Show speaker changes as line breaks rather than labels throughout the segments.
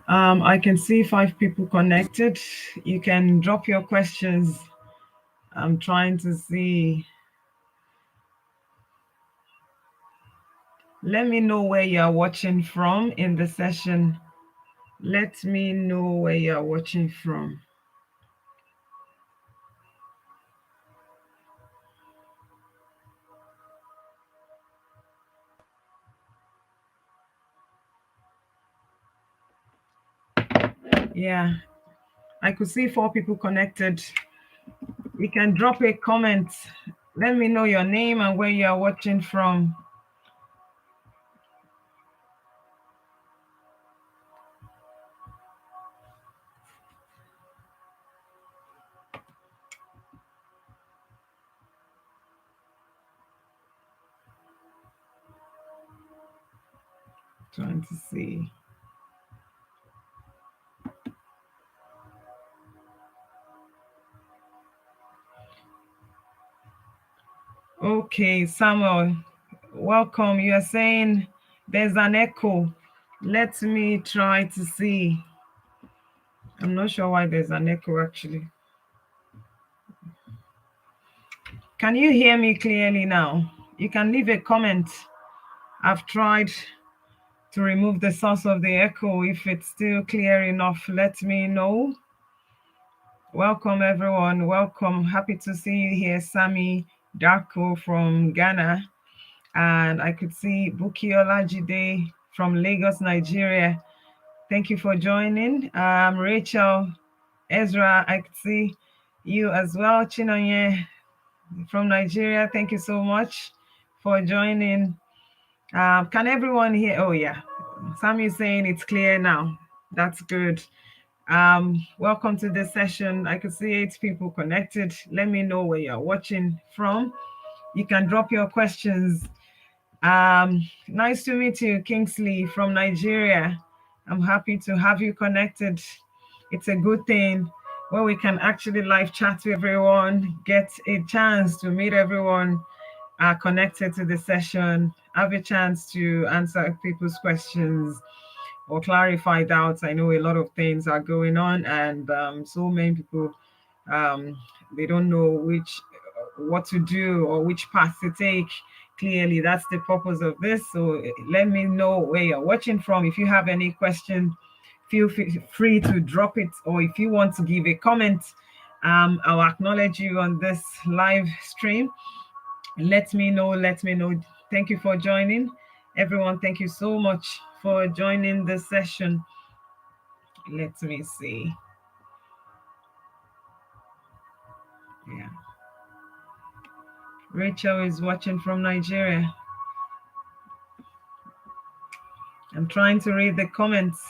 I can see 5 people connected. You can drop your questions. I'm trying to see. Let me know where you are watching from in the session. Let me know where you are watching from. Yeah, I could see 4 people connected. You can drop a comment. Let me know your name and where you are watching from. Trying to see. Okay, Samuel, welcome. You are saying there's an echo. Let me try to see. I'm not sure why there's an echo actually. Can you hear me clearly now? You can leave a comment. I've tried to remove the source of the echo. If it's still clear enough, let me know. Welcome everyone. Welcome. Happy to see you here, Sami Darko from Ghana. And I could see Buki Olajide from Lagos, Nigeria. Thank you for joining. Rachel, Ezra, I could see you as well. Chinonye from Nigeria, thank you so much for joining. Can everyone hear? Oh yeah, Sam is saying it's clear now. That's good. Welcome to this session. I could see 8 people connected. Let me know where you're watching from. You can drop your questions. Nice to meet you, Kingsley from Nigeria. I'm happy to have you connected. It's a good thing where we can actually live chat to everyone, get a chance to meet everyone connected to the session, have a chance to answer people's questions or clarify doubts. I know a lot of things are going on, and so many people they don't know what to do or which path to take. Clearly, that's the purpose of this. So let me know where you're watching from. If you have any question, feel free to drop it, or if you want to give a comment, I'll acknowledge you on this live stream. Let me know. Let me know. Thank you for joining, everyone. Thank you so much for joining the session. Let me see. Yeah. Rachel is watching from Nigeria. I'm trying to read the comments.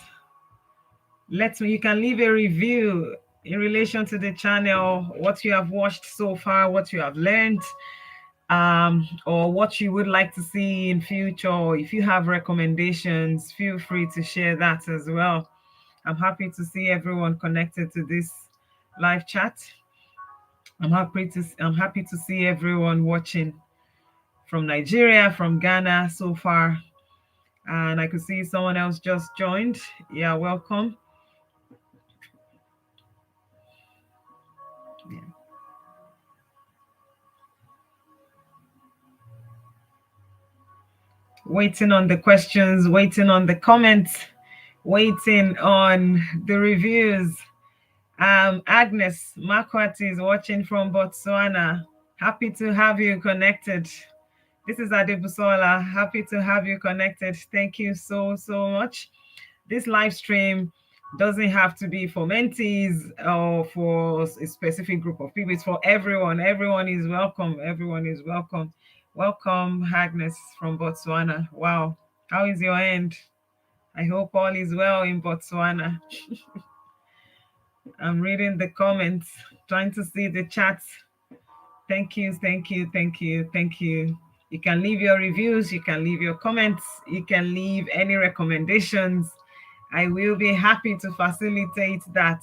You can leave a review in relation to the channel, what you have watched so far, what you have learned, or what you would like to see in future. Or if you have recommendations, feel free to share that as well. I'm happy to see everyone connected to this live chat. I'm happy to see everyone watching from Nigeria, from Ghana so far. And I could see someone else just joined. Yeah, welcome. Yeah. Waiting on the questions, waiting on the comments, waiting on the reviews. Agnes Marquardt is watching from Botswana. Happy to have you connected. This is Adebusola. Happy to have you connected. Thank you so much. This live stream doesn't have to be for mentees or for a specific group of people. It's for everyone. Everyone is welcome. Everyone is welcome. Welcome, Agnes from Botswana. Wow. How is your end? I hope all is well in Botswana. I'm reading the comments, trying to see the chats. Thank you, thank you, thank you, thank you. You can leave your reviews, you can leave your comments, you can leave any recommendations. I will be happy to facilitate that.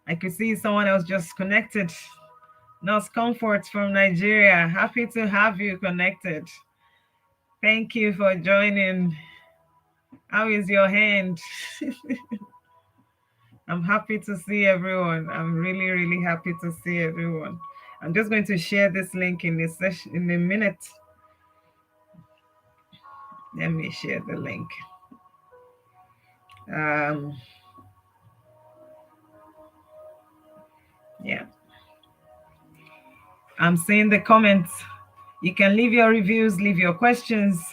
I could see someone else just connected. Nurse Comfort from Nigeria. Happy to have you connected. Thank you for joining. How is your hand? I'm happy to see everyone. I'm really, really happy to see everyone. I'm just going to share this link in this session in a minute. Let me share the link. Um, yeah, I'm seeing the comments. You can leave your reviews, leave your questions.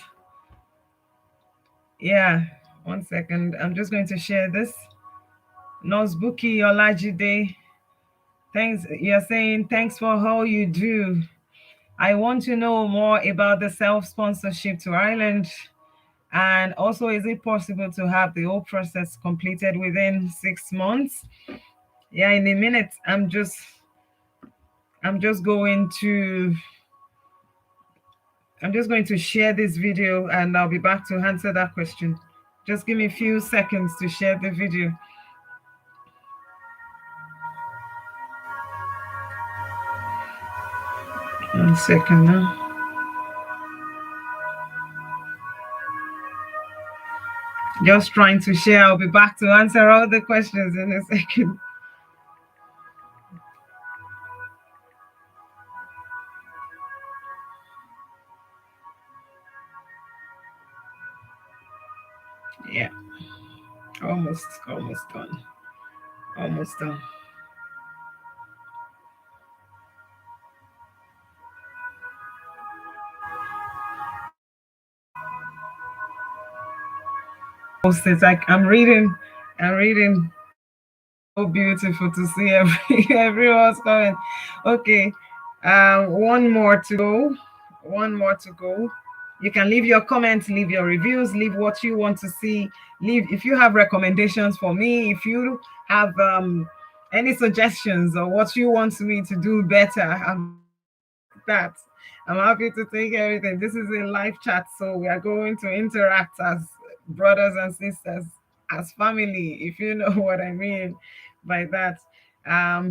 Yeah, 1 second. I'm just going to share this. Nosbuki Olajide, thanks. You're saying thanks for all you do. I want to know more about the self-sponsorship to Ireland. And also, is it possible to have the whole process completed within 6 months? Yeah, in a minute. I'm just going to share this video and I'll be back to answer that question. Just give me a few seconds to share the video. 1 second now. Just trying to share. I'll be back to answer all the questions in a second. Yeah, almost done. Almost done. It's like I'm reading. So beautiful to see everyone's comment. Okay, one more to go. One more to go. You can leave your comments, leave your reviews, leave what you want to see. Leave if you have recommendations for me. If you have any suggestions or what you want me to do better, that. I'm happy to take everything. This is a live chat, so we are going to interact as brothers and sisters, as family, if you know what I mean by that.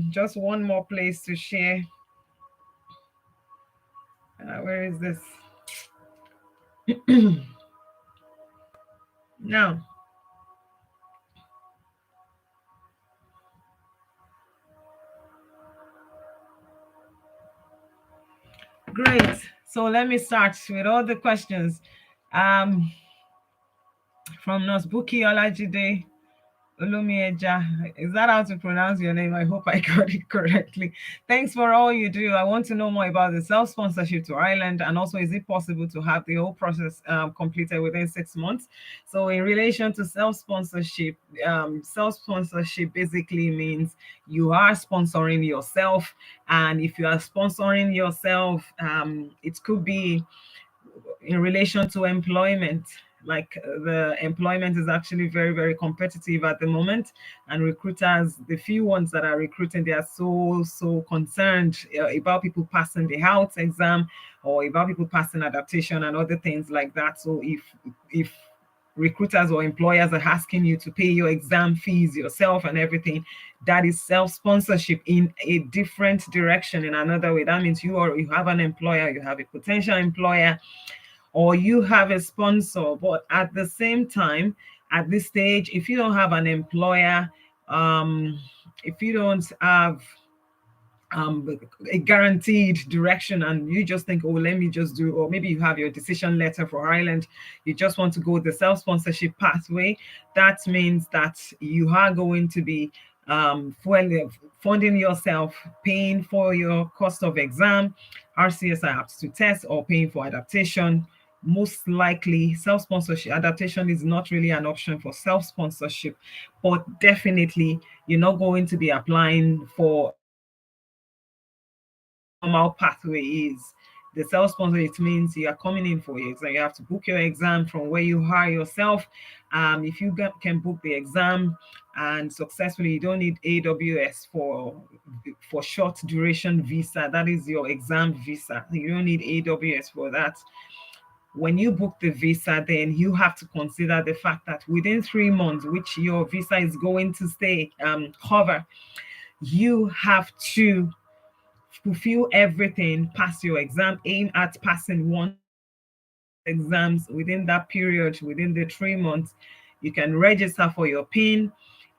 Just one more place to share. Where is this? Now, great. So let me start with all the questions. Um, from Nosbuki Olajide. Olumieja, is that how to pronounce your name? I hope I got it correctly. Thanks for all you do. I want to know more about the self-sponsorship to Ireland, and also, is it possible to have the whole process completed within 6 months? So, in relation to self-sponsorship basically means you are sponsoring yourself, and if you are sponsoring yourself, it could be in relation to employment. Like the employment is actually very, very competitive at the moment, and recruiters, the few ones that are recruiting, they are so concerned about people passing the health exam or about people passing adaptation and other things like that. So if recruiters or employers are asking you to pay your exam fees yourself and everything, that is self-sponsorship in a different direction. In another way, that means you have an employer, you have a potential employer, or you have a sponsor. But at the same time, at this stage, if you don't have an employer, if you don't have a guaranteed direction, and you just think, oh, let me just do, or maybe you have your decision letter for Ireland, you just want to go the self-sponsorship pathway, that means that you are going to be funding yourself, paying for your cost of exam, RCSI aptitude test, or paying for adaptation. Most likely, self-sponsorship adaptation is not really an option for self-sponsorship, but definitely you're not going to be applying for normal pathway is. The self-sponsor, it means you are coming in for your exam. You have to book your exam from where you are yourself. If you can book the exam and successfully, you don't need AWS for short duration visa. That is your exam visa. You don't need AWS for that. When you book the visa, then you have to consider the fact that within 3 months, which your visa is going to stay cover, you have to fulfill everything, pass your exam, aim at passing one exams within that period, within the 3 months, you can register for your PIN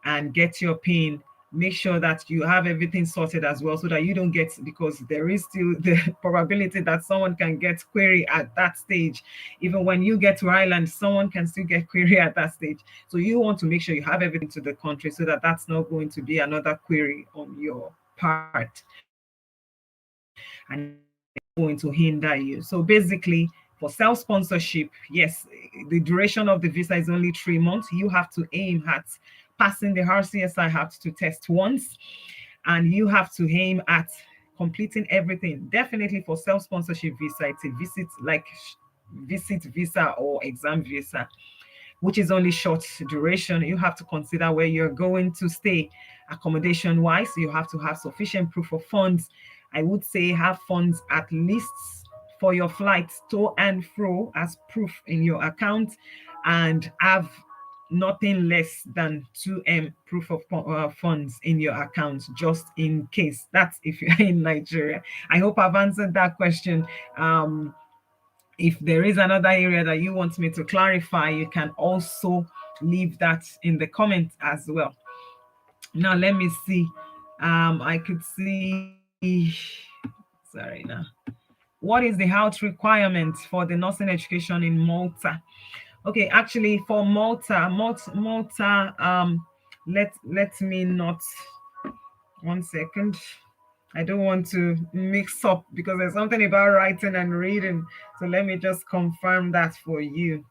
and get your PIN. Make sure that you have everything sorted as well so that you don't get, because there is still the probability that someone can get query at that stage. Even when you get to Ireland, someone can still get query at that stage. So you want to make sure you have everything to the country so that that's not going to be another query on your part and going to hinder you. So basically, for self-sponsorship, yes, the duration of the visa is only 3 months. You have to aim at passing the RCSI have to test once, and you have to aim at completing everything. Definitely for self-sponsorship visa, it's a visit visa or exam visa, which is only short duration. You have to consider where you're going to stay. Accommodation wise, you have to have sufficient proof of funds. I would say have funds at least for your flights to and fro as proof in your account, and have nothing less than 2M proof of funds in your account, just in case. That's if you're in Nigeria. I hope I've answered that question. If there is another area that you want me to clarify, you can also leave that in the comments as well. Now, let me see. I could see, sorry now. What is the health requirement for the nursing education in Malta? Okay, actually, for Malta, let me not, 1 second. I don't want to mix up because there's something about writing and reading. So let me just confirm that for you.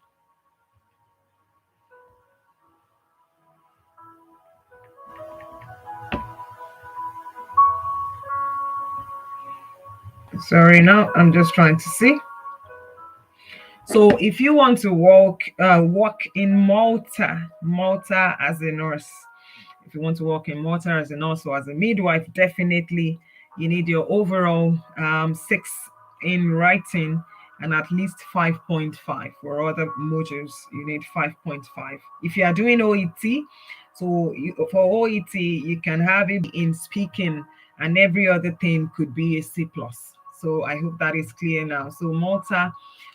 Sorry, now I'm just trying to see. So if you want to work in Malta as a nurse, if you want to work in Malta as a nurse or as a midwife, definitely you need your overall 6 in writing and at least 5.5. For other modules, you need 5.5. If you are doing OET, for OET, you can have it in speaking, and every other thing could be a C plus. So I hope that is clear now. So Malta,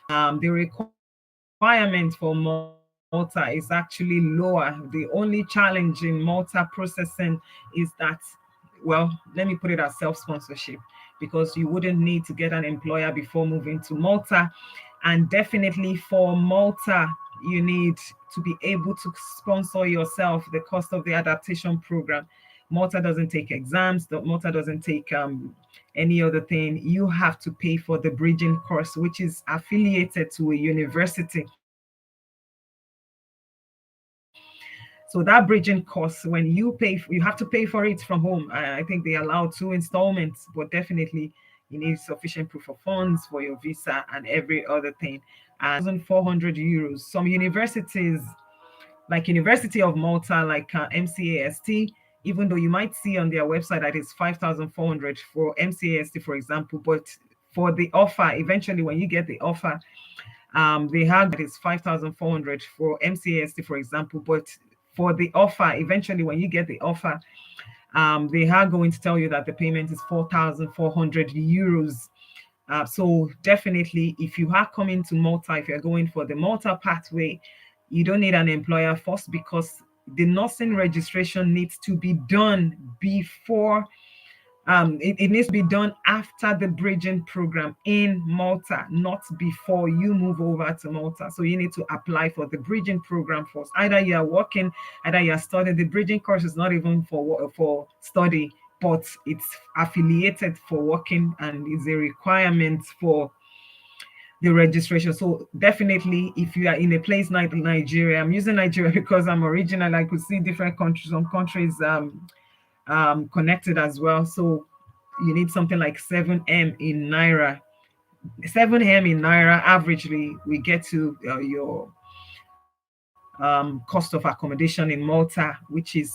the requirement for Malta is actually lower. The only challenge in Malta processing is that, well, let me put it as self-sponsorship, because you wouldn't need to get an employer before moving to Malta. And definitely for Malta, you need to be able to sponsor yourself the cost of the adaptation program. Malta doesn't take exams. Malta doesn't take any other thing. You have to pay for the bridging course, which is affiliated to a university. So that bridging course, when you have to pay for it from home. I think they allow 2 installments, but definitely you need sufficient proof of funds for your visa and every other thing. And 1,400 euros. Some universities, like University of Malta, like MCAST, even though you might see on their website that it's 5,400 for MCAST, for example, but for the offer, eventually when you get the offer, they have that is 5,400 for MCAST, for example, but for the offer, eventually when you get the offer, they are going to tell you that the payment is 4,400 euros. So definitely, if you are coming to Malta, if you're going for the Malta pathway, you don't need an employer first, because the nursing registration needs to be done before it needs to be done after the bridging program in Malta, not before you move over to Malta. So you need to apply for the bridging program first. Either you are working, either you are studying. The bridging course is not even for study, but it's affiliated for working and is a requirement for the registration. So definitely, if you are in a place like Nigeria, I'm using Nigeria because I'm original. I could see different countries, some countries connected as well. So you need something like 7M in Naira. 7M in Naira, averagely, we get to your cost of accommodation in Malta, which is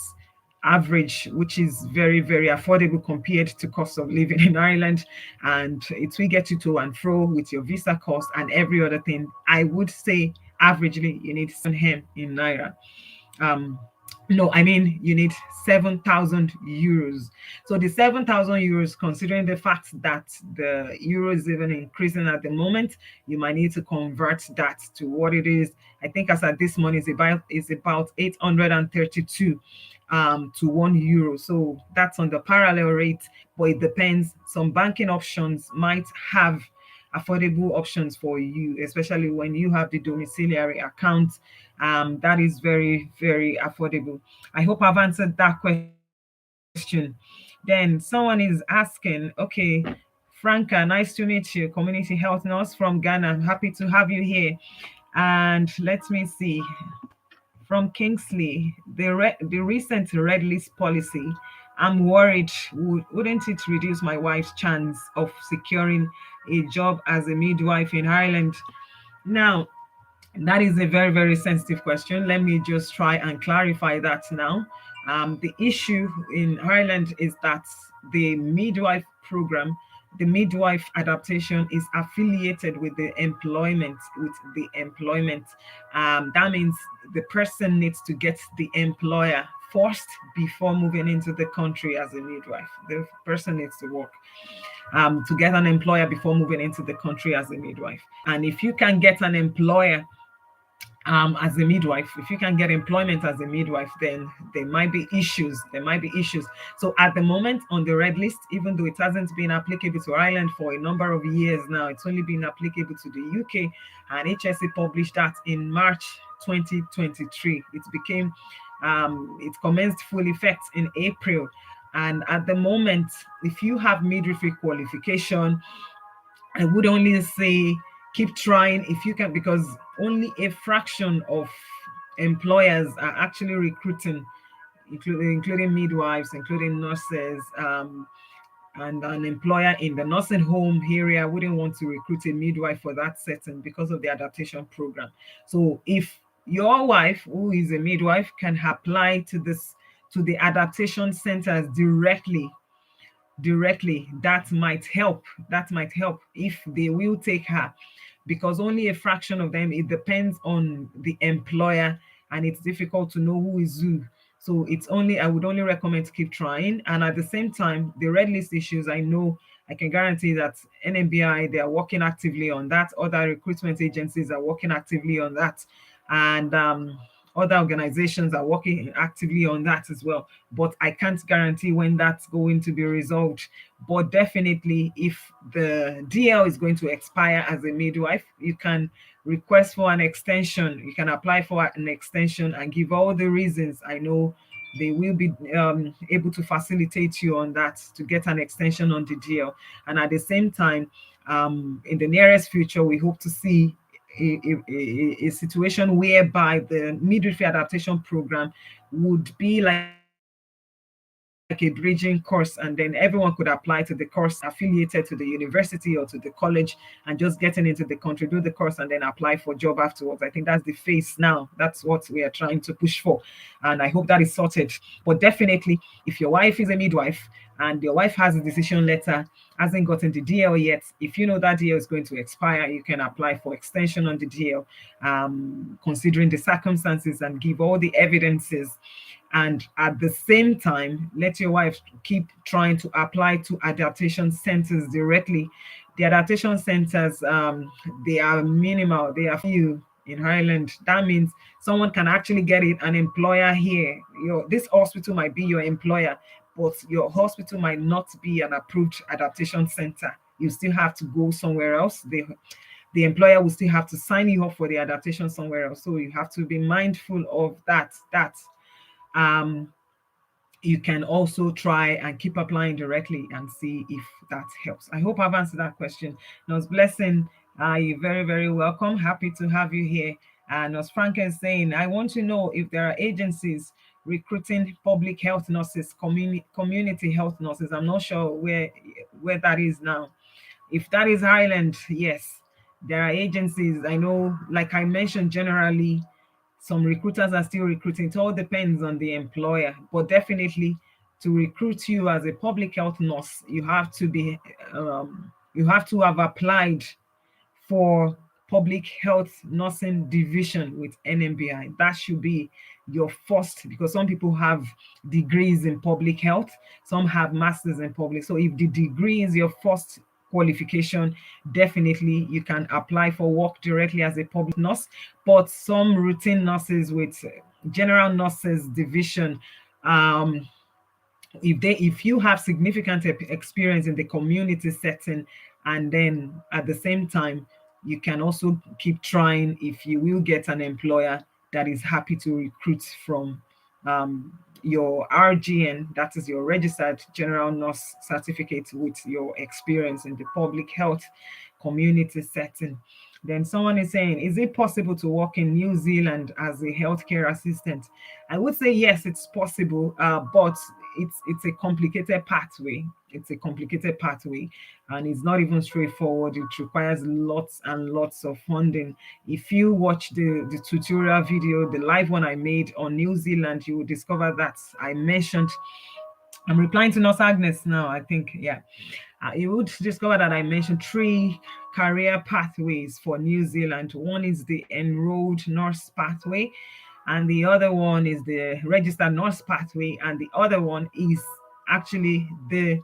average, which is very, very affordable compared to cost of living in Ireland. And it will get you to and fro with your visa cost and every other thing. I would say averagely you need 7M in Naira. Um, No, I mean you need 7,000 euros. So the 7,000 euros, considering the fact that the euro is even increasing at the moment, you might need to convert that to what it is. I think as at this month is about 832 to 1 euro. So that's on the parallel rate, but it depends. Some banking options might have affordable options for you, especially when you have the domiciliary account. That is very, very affordable. I hope I've answered that question. Then someone is asking, okay, Franca, nice to meet you, community health nurse from Ghana. I'm happy to have you here. And let me see, from Kingsley, the recent red list policy, I'm worried, wouldn't it reduce my wife's chance of securing a job as a midwife in Ireland? Now, that is a very, very sensitive question. Let me just try and clarify that now. The issue in Ireland is that the midwife program, the midwife adaptation is affiliated with the employment, that means the person needs to get the employer first before moving into the country as a midwife. The person needs to work to get an employer before moving into the country as a midwife. And if you can get an employer as a midwife, if you can get employment as a midwife, then there might be issues. So at the moment on the red list, even though it hasn't been applicable to Ireland for a number of years now, it's only been applicable to the UK, and HSE published that in March 2023. It commenced full effect in April. And at the moment, if you have midwifery qualification, I would only say keep trying if you can, because only a fraction of employers are actually recruiting, including midwives, including nurses. And an employer in the nursing home area wouldn't want to recruit a midwife for that setting because of the adaptation program. So if your wife, who is a midwife, can apply to the adaptation centers directly, that might help if they will take her, because only a fraction of them, it depends on the employer, and it's difficult to know who is who. So I would only recommend to keep trying. And at the same time, the red list issues, I can guarantee that NMBI, they are working actively on that. Other recruitment agencies are working actively on that. And other organizations are working actively on that as well. But I can't guarantee when that's going to be resolved. But definitely, if the DL is going to expire as a midwife, you can request for an extension. You can apply for an extension and give all the reasons. I know they will be able to facilitate you on that to get an extension on the DL. And at the same time, in the nearest future, we hope to see a situation whereby the midwifery adaptation program would be like a bridging course, and then everyone could apply to the course affiliated to the university or to the college, and just getting into the country, do the course, and then apply for job afterwards. I think that's the phase now. That's what we are trying to push for, and I hope that is sorted. But definitely, if your wife is a midwife and your wife has a decision letter, hasn't gotten the DL yet, if you know that DL is going to expire, you can apply for extension on the DL, considering the circumstances, and give all the evidences. And at the same time, let your wife keep trying to apply to adaptation centers directly. The adaptation centers, they are minimal, they are few in Ireland. That means someone can actually get it, an employer here. This hospital might be your employer, but your hospital might not be an approved adaptation center. You still have to go somewhere else. The employer will still have to sign you up for the adaptation somewhere else. So you have to be mindful of that. Um, you can also try and keep applying directly and see if that helps. I hope I've answered that question. Nurse Blessing, you're very, very welcome. Happy to have you here. Nurse Frank is saying, I want to know if there are agencies recruiting public health nurses, community health nurses. I'm not sure where that is now. If that is Ireland, yes, there are agencies. I know, like I mentioned, generally, some recruiters are still recruiting. It all depends on the employer, but definitely to recruit you as a public health nurse, you have to have applied for public health nursing division with NMBI. That should be your first, because some people have degrees in public health, some have masters in public. So if the degree is your first qualification, definitely you can apply for work directly as a public nurse. But some routine nurses with general nurses division, if you have significant experience in the community setting, and then at the same time you can also keep trying if you will get an employer that is happy to recruit from your RGN, that is your registered general nurse certificate, with your experience in the public health community setting. Then someone is saying, is it possible to work in New Zealand as a healthcare assistant? I would say yes, it's possible, but it's a complicated pathway. It's a complicated pathway, and it's not even straightforward. It requires lots and lots of funding. If you watch the tutorial video, the live one I made on New Zealand, you will discover that I mentioned. I'm replying to Nurse Agnes now, I think. Yeah. You would discover that I mentioned 3 career pathways for New Zealand. One is the enrolled nurse pathway, and the other one is the registered nurse pathway, and the other one is actually the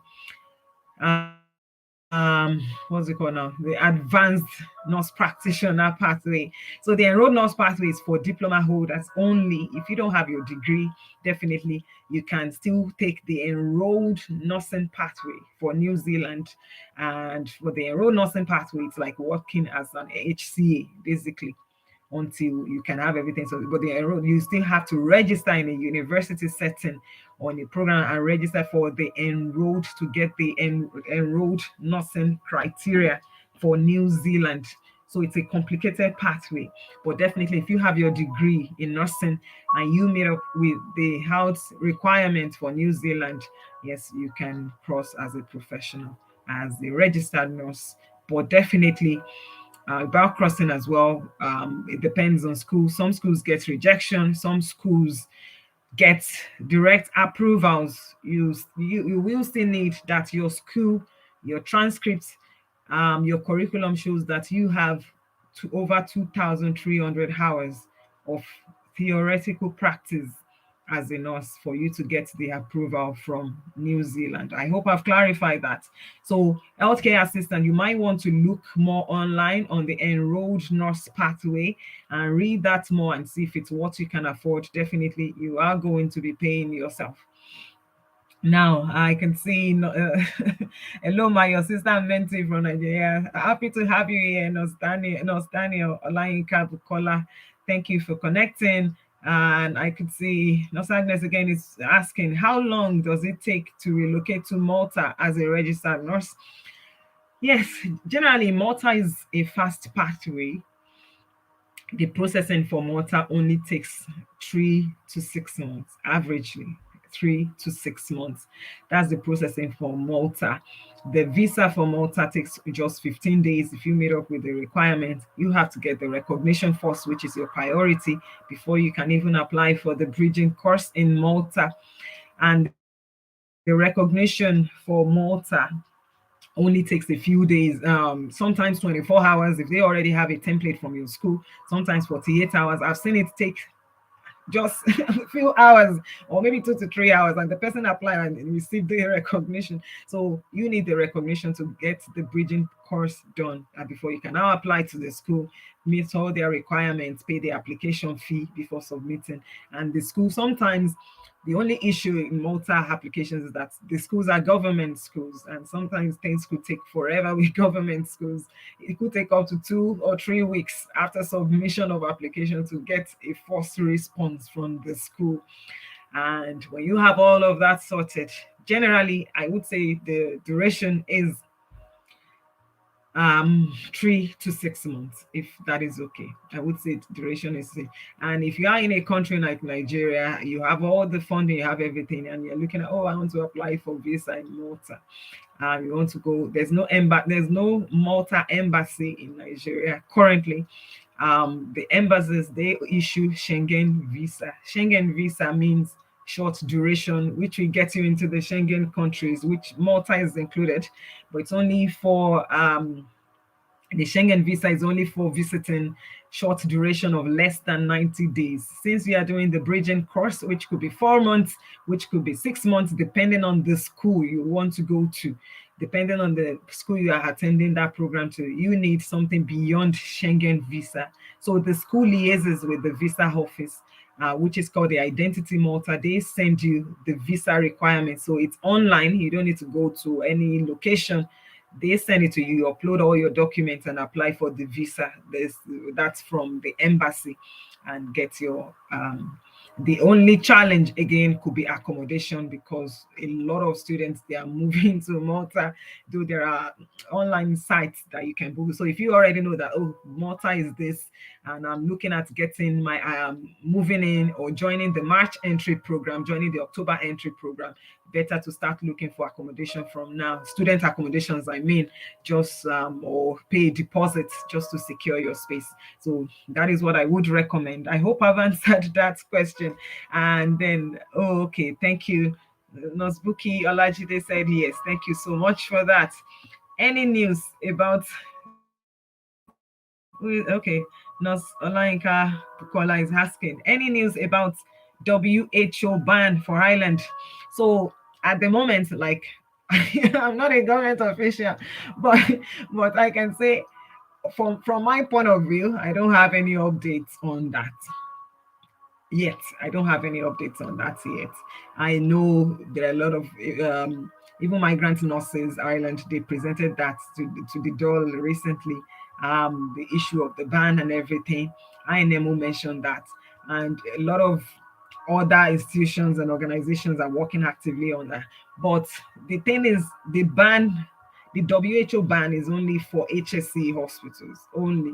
what's it called now? The advanced nurse practitioner pathway. So the enrolled nurse pathway is for diploma holders only. If you don't have your degree, definitely you can still take the enrolled nursing pathway for New Zealand. And for the enrolled nursing pathway, it's like working as an HCA, basically, until you can have everything. So, but you still have to register in a university setting on a program and register for the enrolled to get the enrolled nursing criteria for New Zealand. So it's a complicated pathway, but definitely if you have your degree in nursing and you meet up with the health requirements for New Zealand, yes, you can cross as a professional, as a registered nurse. But definitely about crossing as well, it depends on school. Some schools get rejection, some schools get direct approvals. You will still need that your school, your transcripts, your curriculum shows that you have over 2,300 hours of theoretical practice as a nurse for you to get the approval from New Zealand. I hope I've clarified that. So healthcare assistant, you might want to look more online on the enrolled nurse pathway and read that more and see if it's what you can afford. Definitely, you are going to be paying yourself. Now I can see hello, my your sister mentee from Nigeria. Happy to have you here, Nostani Olayinka Bukola. Thank you for connecting. And I could see Nurse Agnes again is asking, how long does it take to relocate to Malta as a registered nurse? Yes, generally Malta is a fast pathway. The processing for Malta only takes 3 to 6 months, averagely 3 to 6 months. That's the processing for Malta. The visa for Malta takes just 15 days. If you meet up with the requirement, you have to get the recognition first, which is your priority, before you can even apply for the bridging course in Malta. And the recognition for Malta only takes a few days, sometimes 24 hours if they already have a template from your school, sometimes 48 hours. I've seen it take just a few hours or maybe 2 to 3 hours, and the person applied and received the recognition. So you need the recognition to get the bridging course done before you can now apply to the school, meet all their requirements, pay the application fee before submitting. And the school, sometimes the only issue in Malta applications is that the schools are government schools, and sometimes things could take forever with government schools. It could take up to 2 or 3 weeks after submission of application to get a first response from the school. And when you have all of that sorted, generally, I would say the duration is 3 to 6 months, if that is okay. I would say duration is, and if you are in a country like Nigeria, you have all the funding, you have everything, and you're looking at, oh, I want to apply for visa in Malta. You want to go, there's no Malta embassy in Nigeria currently. The embassies, they issue Schengen visa. Schengen visa means short duration, which will get you into the Schengen countries, which Malta is included, but it's only for The Schengen visa is only for visiting short duration of less than 90 days. Since we are doing the bridging course, which could be 4 months, which could be 6 months, depending on the school you want to go to, depending on the school you are attending that program to, you need something beyond Schengen visa. So the school liaises with the visa office, which is called the Identity Malta. They send you the visa requirements. So it's online. You don't need to go to any location. They send it to you. You upload all your documents and apply for the visa. That's from the embassy, and get your the only challenge again could be accommodation, because a lot of students, they are moving to Malta, though there are online sites that you can book. So if you already know that, oh, Malta is this, and I'm looking at getting my moving in or joining the March entry program, joining the October entry program, better to start looking for accommodation from now. Student accommodations, I mean, just or pay deposits just to secure your space. So that is what I would recommend. I hope I've answered that question. And then, oh, okay, thank you. Nosbuki Olajide said yes. Thank you so much for that. Any news about okay, Nos Olayinka Bukola is asking, any news about WHO ban for Ireland? So at the moment, like, I'm not a government official, but I can say from my point of view, I don't have any updates on that yet. I don't have any updates on that yet. I know there are a lot of even migrant nurses Ireland. They presented that to the DOL recently. The issue of the ban and everything. INMO mentioned that, and a lot of other institutions and organizations are working actively on that. But the thing is, the WHO ban is only for HSC hospitals only.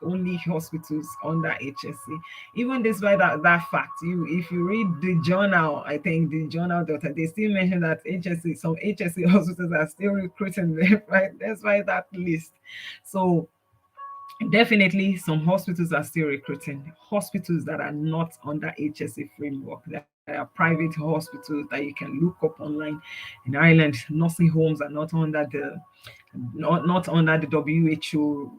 Only hospitals under HSC. Even despite that fact, if you read the journal, I think the journal data, they still mention that HSC, some HSC hospitals are still recruiting them, right? That's why that list. So definitely some hospitals are still recruiting. Hospitals that are not under HSA framework, that are private hospitals that you can look up online in Ireland. Nursing homes are not under the WHO,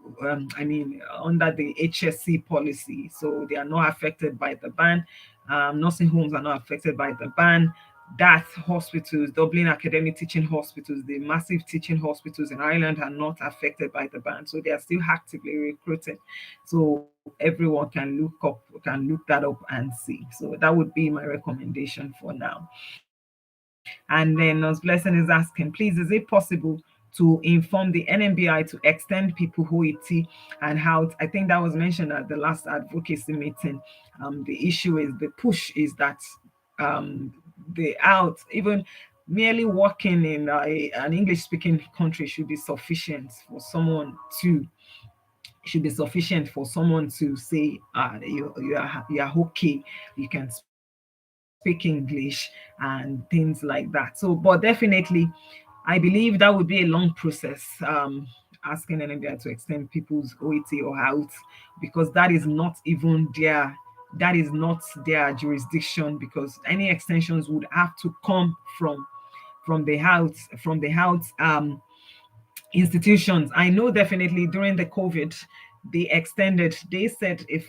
I mean, under the HSC policy. So they are not affected by the ban. Nursing homes are not affected by the ban. That hospitals, Dublin Academic Teaching Hospitals, the massive teaching hospitals in Ireland are not affected by the ban. So they are still actively recruiting. So everyone can look that up and see. So that would be my recommendation for now. And then Nos Blessing is asking, please, is it possible to inform the NMBI to extend people OET and how? I think that was mentioned at the last advocacy meeting. The issue is, the push is that the out, even merely working in an English speaking country should be sufficient for someone to say, you are okay, you can speak English and things like that. So, but definitely, I believe that would be a long process. Asking NMBI to extend people's OET or out, because that is not their jurisdiction, because any extensions would have to come from the house institutions. I know definitely during the COVID, they said if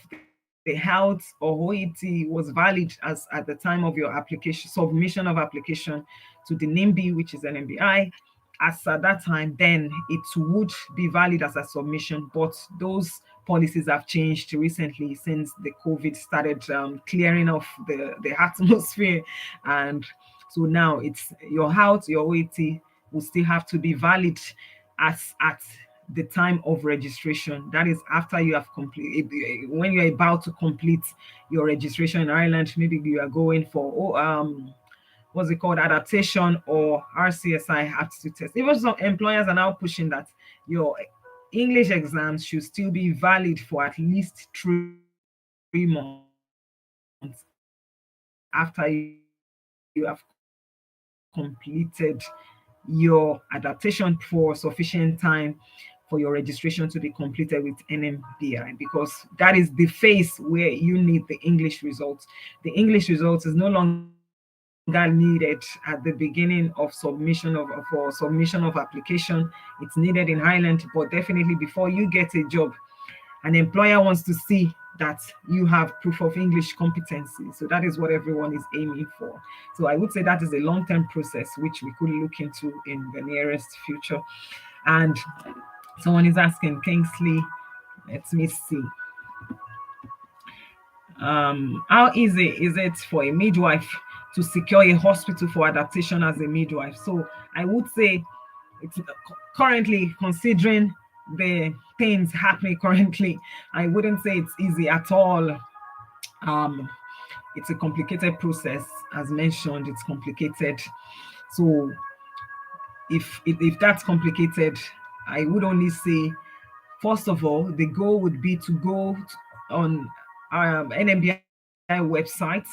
the health or OET was valid as at the time of your application, submission of application to the NIMBY, which is an MBI, as at that time, then it would be valid as a submission. But those policies have changed recently since the COVID started clearing off the atmosphere. And so now it's your health, your OET will still have to be valid as at the time of registration. That is after you have completed, when you're about to complete your registration in Ireland. Maybe you are going for what's it called, adaptation or RCSI aptitude test. Even some employers are now pushing that your English exams should still be valid for at least 3 months after you have completed your adaptation for sufficient time for your registration to be completed with NMBI, because that is the phase where you need the English results. The English results is no longer the Schengen results. The Schengen results is needed at the beginning of submission of for submission of application. It's needed in Ireland, but definitely before you get a job, an employer wants to see that you have proof of English competency. So that is what everyone is aiming for. So I would say that is a long-term process which we could look into in the nearest future. And someone is asking, Kingsley, let me see. How easy is it for a midwife to secure a hospital for adaptation as a midwife? So I would say it's currently, considering the things happening currently, I wouldn't say it's easy at all. Um, it's a complicated process, as mentioned. It's complicated. So if that's complicated, I would only say, first of all, the goal would be to go on NMBI website,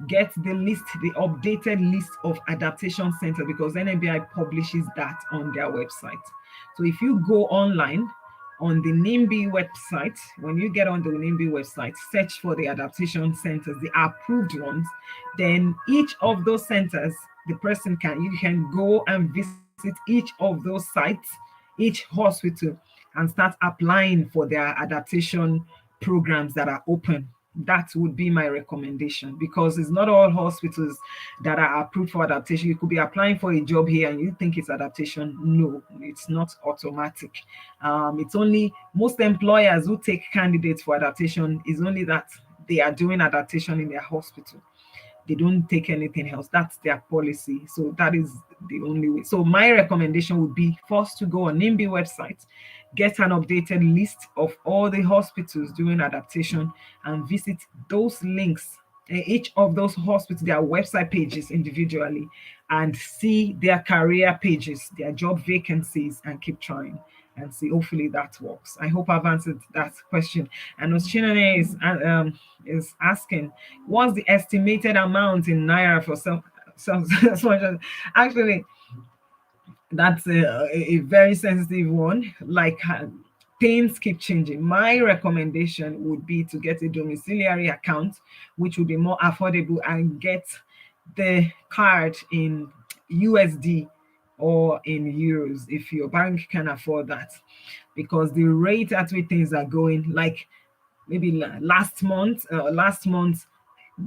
get the list, the updated list of adaptation centers, because NMBI publishes that on their website. So if you go online on the NIMBY website, when you get on the NIMBY website, search for the adaptation centers, the approved ones, then each of those centers, the person you can go and visit each of those sites, each hospital, and start applying for their adaptation programs that are open. That would be my recommendation, because it's not all hospitals that are approved for adaptation. You could be applying for a job here and you think it's adaptation. No, it's not automatic. It's only most employers who take candidates for adaptation is only that they are doing adaptation in their hospital. They don't take anything else. That's their policy. So that is the only way. So my recommendation would be first to go on NIMBY website, get an updated list of all the hospitals doing adaptation, and visit those links, each of those hospitals, their website pages individually, and see their career pages, their job vacancies, and keep trying and see. Hopefully that works. I hope I've answered that question. And Oshinane is asking, what's the estimated amount in naira for self actually, that's a very sensitive one. Like, things keep changing. My recommendation would be to get a domiciliary account, which would be more affordable, and get the card in USD or in euros if your bank can afford that, because the rate at which things are going, like maybe last month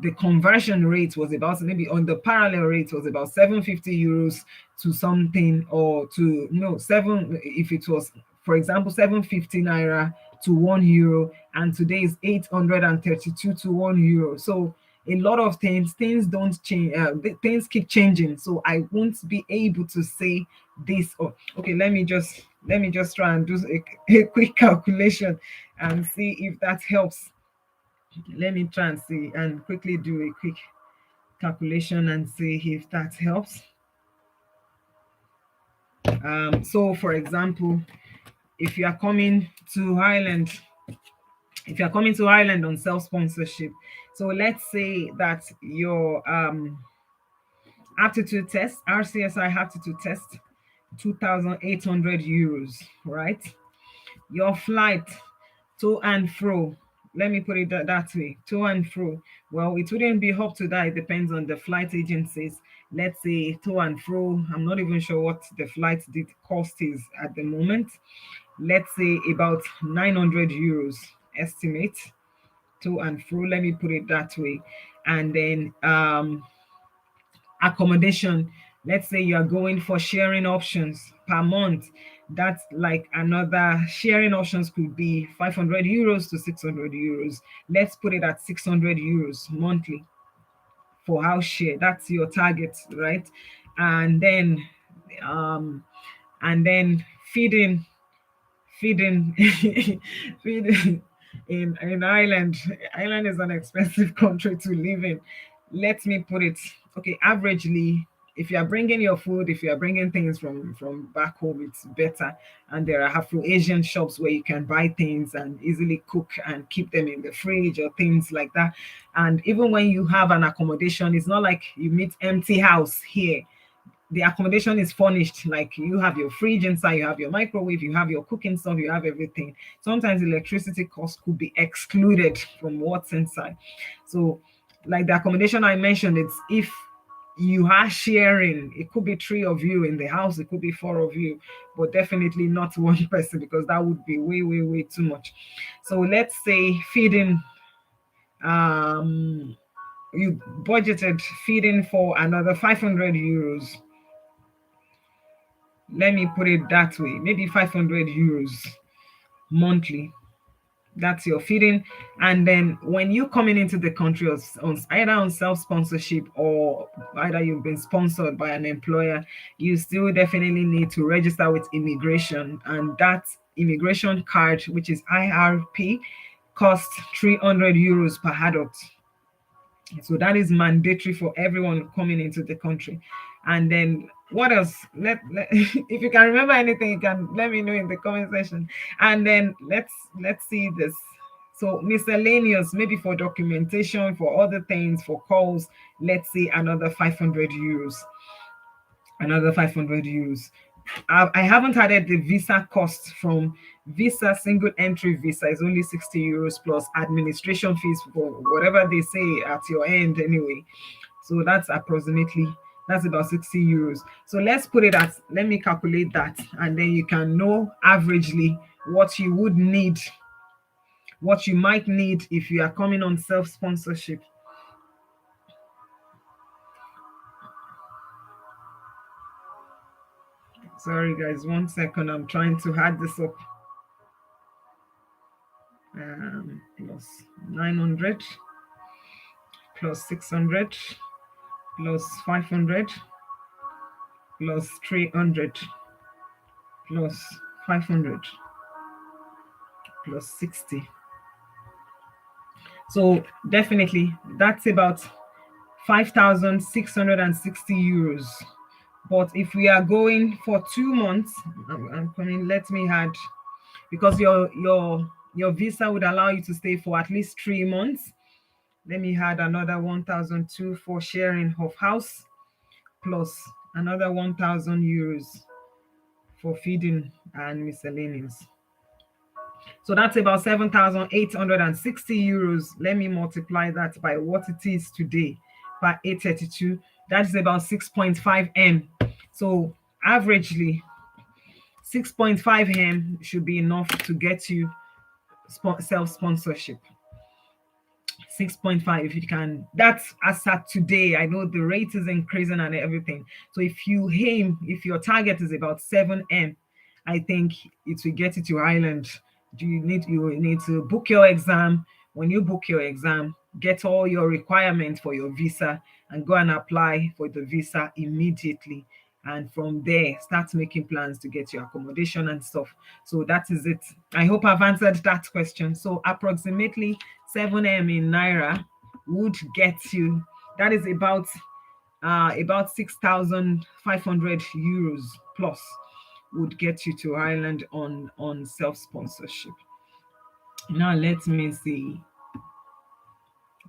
the conversion rate was about, maybe on the parallel rate was about 750 euros to something, or to no seven, if it was, for example, 750 naira to 1 euro, and today is 832 to 1 euro. So a lot of things don't change, things keep changing, so I won't be able to say this. Or okay, let me just try and do a quick calculation and see if that helps. Let me try and see and quickly do a quick calculation and see if that helps. So for example, if you are coming to Ireland, on self-sponsorship, so let's say that your aptitude test, RCSI aptitude test, 2,800 euros, right? Your flight to and fro, let me put it that way, to and fro, well, it wouldn't be up to that. It depends on the flight agencies. Let's say to and fro, I'm not even sure what the flight did cost is at the moment. Let's say about 900 euros estimate to and fro, let me put it that way. And then accommodation, let's say you are going for sharing options per month, that's like another, sharing options could be 500 euros to 600 euros. Let's put it at 600 euros monthly for house share. That's your target, right? And then um and then feeding feeding in Ireland. Ireland is an expensive country to live in. Let me put it, okay, averagely, if you are bringing your food, if you are bringing things from back home, it's better. And there are Afro-Asian shops where you can buy things and easily cook and keep them in the fridge or things like that. And even when you have an accommodation, it's not like you meet empty house here. The accommodation is furnished, like you have your fridge inside, you have your microwave, you have your cooking stuff, you have everything. Sometimes electricity costs could be excluded from what's inside. So like the accommodation I mentioned, it's if you are sharing. It could be three of you in the house, it could be four of you, but definitely not one person, because that would be way, way, way too much. So let's say feeding, um you budgeted feeding for another 500 euros. Let me put it that way, maybe 500 euros monthly. That's your feeding. And then when you coming into the country either on self-sponsorship, or either you've been sponsored by an employer, you still definitely need to register with immigration. And that immigration card, which is IRP, costs 300 euros per adult. So that is mandatory for everyone coming into the country. And then what else? If you can remember anything, you can let me know in the comment section. And then let's see this. So miscellaneous, maybe for documentation, for other things, for calls, let's see another 500 euros. Another 500 euros. I haven't added the visa costs. From visa, single entry visa is only 60 euros plus administration fees for whatever they say at your end anyway. So that's about 60 euros. So let's put it at, let me calculate that, and then you can know averagely what you would need, what you might need if you are coming on self-sponsorship. Sorry guys, 1 second, I'm trying to add this up. Plus 900 plus 600 plus 500 plus 300 plus 500 plus 60. So definitely that's about 5,660 euros. But if we are going for 2 months, I'm coming, let me add, because your visa would allow you to stay for at least 3 months. Let me add another 1,002 for sharing of house, plus another 1,000 euros for feeding and miscellaneous. So that's about 7,860 euros. Let me multiply that by what it is today, by 832. That's about 6.5 M. So averagely, 6.5 M should be enough to get you self-sponsorship. 6.5, if you can. That's as at today. I know the rate is increasing and everything. So if your target is about 7M, I think it will get you to Ireland. You need to book your exam. When you book your exam, get all your requirements for your visa and go and apply for the visa immediately. And from there, start making plans to get your accommodation and stuff. So that is it. I hope I've answered that question. So approximately 7M in Naira would get you, that is about 6,500 euros plus, would get you to Ireland on self-sponsorship. Now let me see.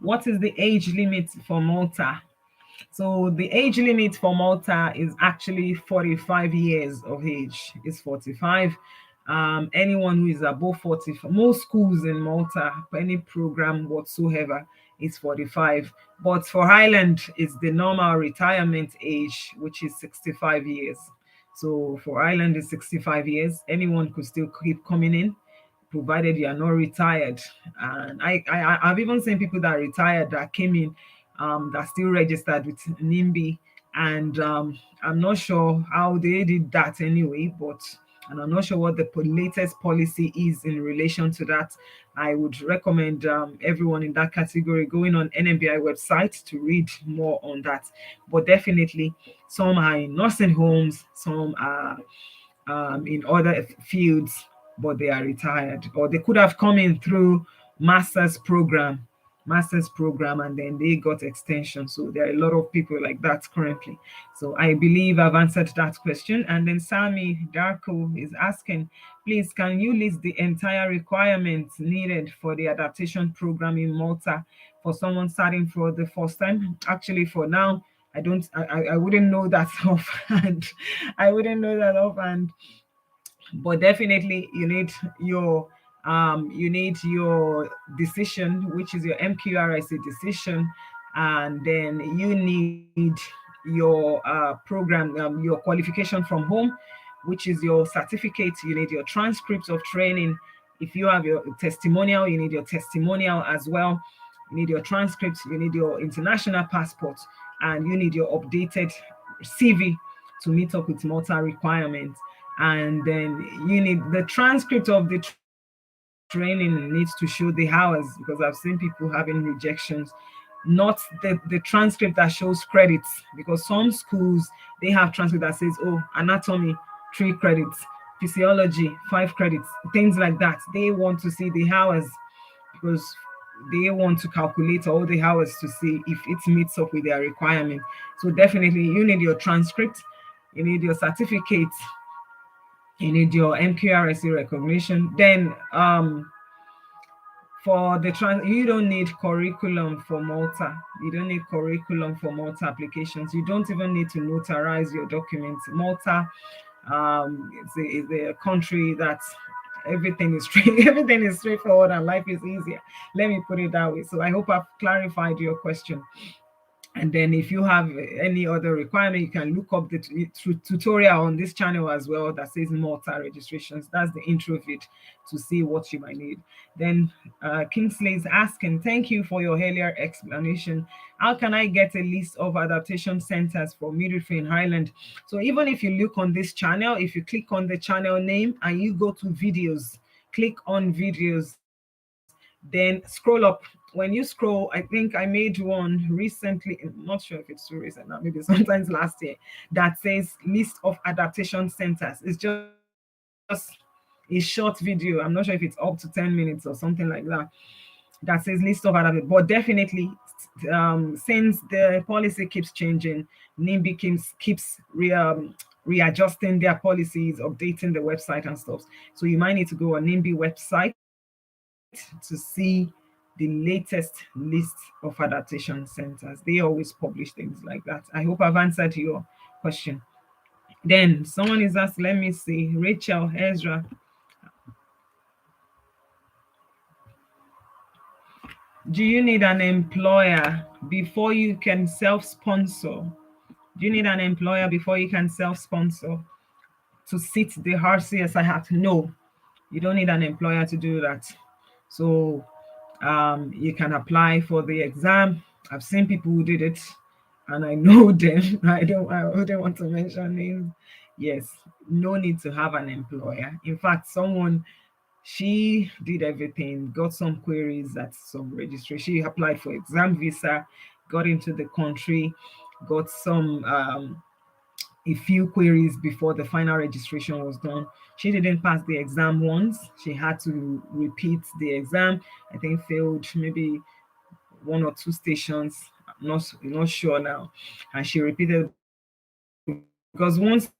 What is the age limit for Malta? So the age limit for Malta is actually 45 years of age. It's 45. Anyone who is above 40, most schools in Malta, for any program whatsoever, is 45. But for Ireland, it's the normal retirement age, which is 65 years. So for Ireland, it's 65 years. Anyone could still keep coming in, provided you are not retired. And I've even seen people that retired that came in, that still registered with NIMBY, and I'm not sure how they did that anyway, and I'm not sure what the latest policy is in relation to that. I would recommend everyone in that category going on NMBI website to read more on that. But definitely, some are in nursing homes, some are in other fields, but they are retired, or they could have come in through master's program, and then they got extension. So there are a lot of people like that currently. So I believe I've answered that question. And then Sami Darko is asking, please, can you list the entire requirements needed for the adaptation program in Malta for someone starting for the first time? Actually, for now, I wouldn't know that offhand. I wouldn't know that offhand. But definitely you need your decision, which is your MQRIC decision, and then you need your program, your qualification from home, which is your certificate. You need your transcripts of training. If you have your testimonial, you need your testimonial as well. You need your transcripts, you need your international passport, and you need your updated CV to meet up with Malta requirements. And then you need the transcript of the training needs to show the hours, because I've seen people having rejections, not the transcript that shows credits, because some schools they have transcript that says, oh, anatomy 3 credits, physiology 5 credits, things like that. They want to see the hours, because they want to calculate all the hours to see if it meets up with their requirement. So definitely you need your transcript, you need your certificate, you need your MQRSC recognition. Then for the you don't need curriculum for Malta. You don't need curriculum for Malta applications. You don't even need to notarize your documents. Malta is a country that everything is straight, everything is straightforward and life is easier. Let me put it that way. So I hope I've clarified your question. And then if you have any other requirement, you can look up the tutorial on this channel as well that says Malta registrations. That's the intro vid to see what you might need. Then Kingsley is asking, thank you for your earlier explanation. How can I get a list of adaptation centers for midwifery in Ireland? So even if you look on this channel, if you click on the channel name and you go to videos, click on videos, then scroll up. When you scroll, I think I made one recently, I'm not sure if it's too recent now, maybe sometimes last year, that says list of adaptation centers. It's just a short video. I'm not sure if it's up to 10 minutes or something like that says list of adaptation. But definitely, since the policy keeps changing, NIMBY keeps readjusting their policies, updating the website and stuff. So you might need to go on NIMBY website to see the latest list of adaptation centers. They always publish things like that. I hope I've answered your question. Then someone is asked, let me see, Rachel Ezra. Do you need an employer before you can self-sponsor? Do you need an employer before you can self-sponsor to sit the RCS I have? No, you don't need an employer to do that. So you can apply for the exam. I've seen people who did it, and I know them. I wouldn't want to mention names. Yes, no need to have an employer. In fact, she did everything, got some queries at some registry. She applied for exam visa, got into the country, got some a few queries before the final registration was done. She didn't pass the exam once. She had to repeat the exam. I think failed maybe 1 or 2 stations. I'm not sure now. And she repeated, because once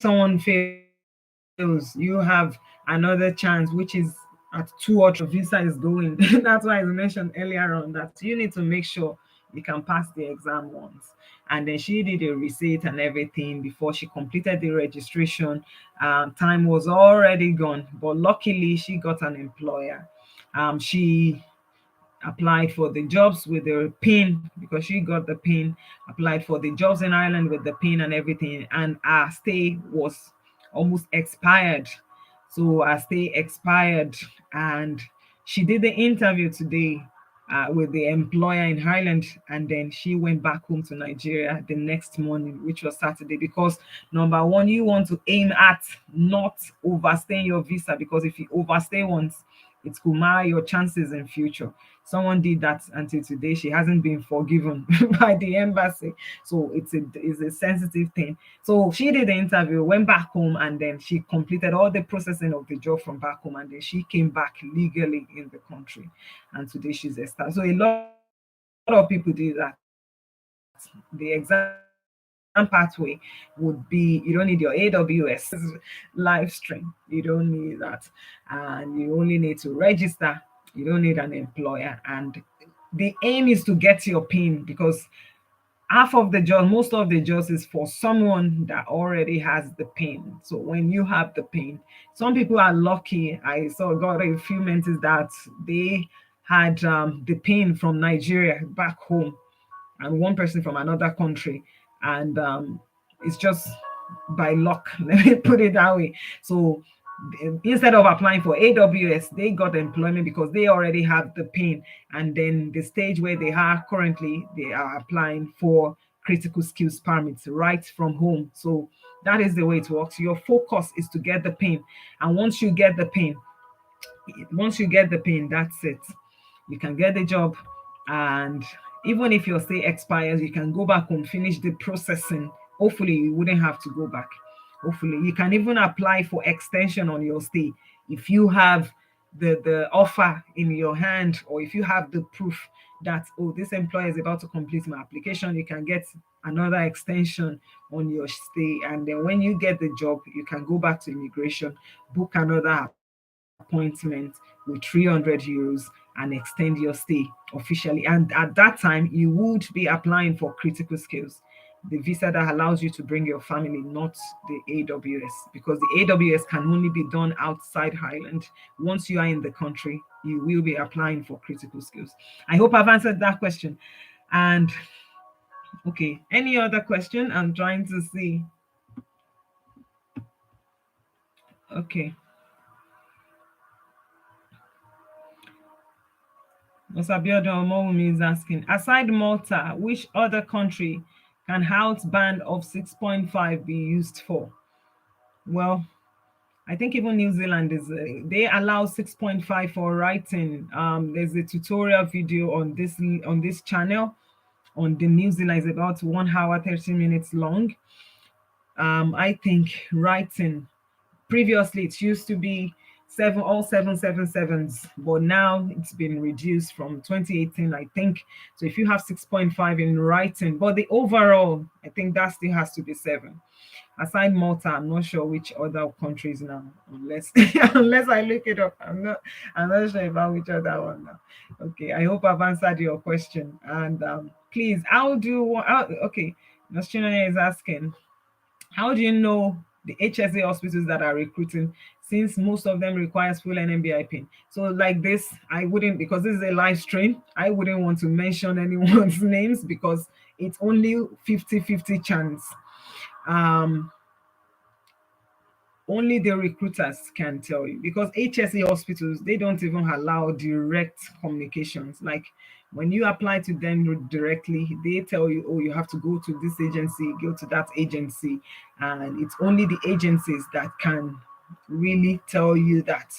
someone fails, you have another chance, which is at 2 or 3 visa is going. That's why I mentioned earlier on that you need to make sure you can pass the exam once. And then she did a receipt and everything before she completed the registration. Time was already gone, but luckily she got an employer. She applied for the jobs with the pin, because she got the pin, applied for the jobs in Ireland with the pin and everything, and our stay was almost expired. So our stay expired, and she did the interview today with the employer in Ireland, and then she went back home to Nigeria the next morning, which was Saturday. Because number one, you want to aim at not overstaying your visa, because if you overstay once, it could mar your chances in future. Someone did that until today. She hasn't been forgiven by the embassy. So it's a sensitive thing. So she did the interview, went back home, and then she completed all the processing of the job from back home, and then she came back legally in the country. And today she's a star. So a lot of people do that. The exam pathway would be, you don't need your AWS live stream. You don't need that. And you only need to register. You don't need an employer. And the aim is to get your PIN, because most of the jobs is for someone that already has the PIN. So when you have the PIN, some people are lucky. I got a few mentees that they had the PIN from Nigeria back home, and one person from another country. and it's just by luck. Let me put it that way. So instead of applying for AWS, they got employment because they already have the pin. And then the stage where they are currently, they are applying for critical skills permits right from home. So that is the way it works. Your focus is to get the pin. And once you get the pin, that's it. You can get the job, and even if your stay expires, you can go back home, finish the processing. Hopefully, you wouldn't have to go back. Hopefully, you can even apply for extension on your stay if you have the offer in your hand, or if you have the proof that, oh, this employer is about to complete my application. You can get another extension on your stay, and then when you get the job, you can go back to immigration, book another appointment with 300 euros, and extend your stay officially. And at that time, you would be applying for critical skills, the visa that allows you to bring your family, not the AWS, because the AWS can only be done outside Ireland. Once you are in the country, you will be applying for critical skills. I hope I've answered that question. And okay, any other question? I'm trying to see. Okay. Osabiodun Omowumi is asking, aside Malta, which other country can house band of 6.5 be used for? Well, I think even New Zealand they allow 6.5 for writing. There's a tutorial video on this channel on the New Zealand. It's about 1 hour 30 minutes long. I think writing, previously it used to be all 777s, but now it's been reduced from 2018, I think. So if you have 6.5 in writing, but the overall, I think that still has to be 7. Aside Malta, I'm not sure which other countries now, unless unless I look it up. I'm not sure about which other one now. Okay, I hope I've answered your question. And please, okay, Nostrina is asking, how do you know the HSA hospitals that are recruiting, since most of them requires full NMBI pin? So like this, I wouldn't, because this is a live stream, I wouldn't want to mention anyone's names because it's only 50-50 chance. Only the recruiters can tell you, because HSA hospitals, they don't even allow direct communications. Like when you apply to them directly, they tell you, oh, you have to go to this agency, go to that agency, and it's only the agencies that can really tell you that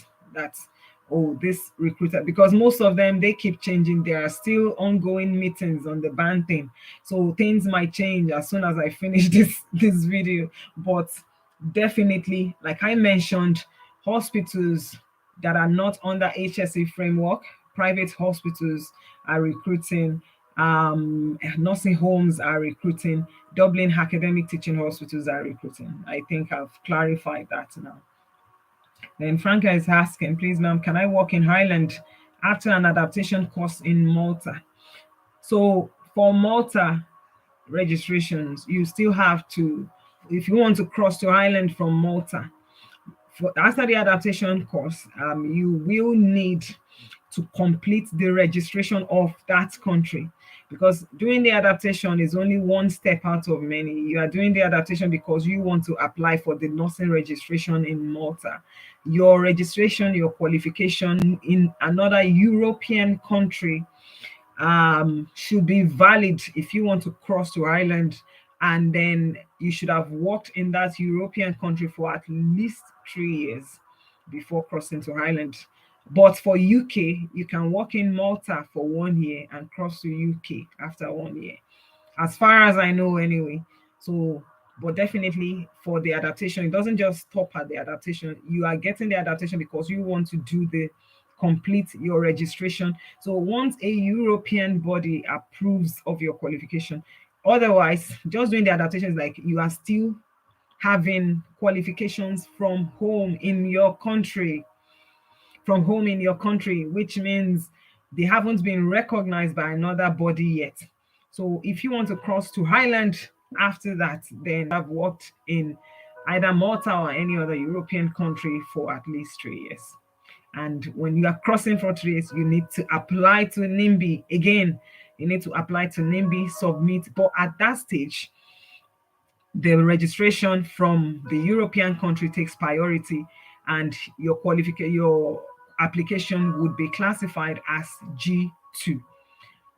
oh, this recruiter, because most of them, they keep changing. There are still ongoing meetings on the band thing, so things might change as soon as I finish this video. But definitely, like I mentioned, hospitals that are not under HSE framework, private hospitals are recruiting, nursing homes are recruiting, Dublin academic teaching hospitals are recruiting. I think I've clarified that now. Then Franca is asking, please, ma'am, can I work in Ireland after an adaptation course in Malta? So for Malta registrations, you still have to, if you want to cross to Ireland from Malta, after the adaptation course, you will need to complete the registration of that country, because doing the adaptation is only one step out of many. You are doing the adaptation because you want to apply for the nursing registration in Malta. Your registration, your qualification in another European country should be valid if you want to cross to Ireland, and then you should have worked in that European country for at least 3 years before crossing to Ireland. But for UK, you can work in Malta for 1 year and cross to UK after 1 year, as far as I know anyway. So, but definitely for the adaptation, it doesn't just stop at the adaptation. You are getting the adaptation because you want to do the complete your registration. So once a European body approves of your qualification, otherwise, just doing the adaptation is like you are still having qualifications from home in your country, which means they haven't been recognized by another body yet. So if you want to cross to Highland after that, then I've worked in either Malta or any other European country for at least 3 years. And when you are crossing for 3 years, you need to apply to NIMBY again. You need to apply to NIMBY, submit. But at that stage, the registration from the European country takes priority, and your qualification, your application would be classified as G2.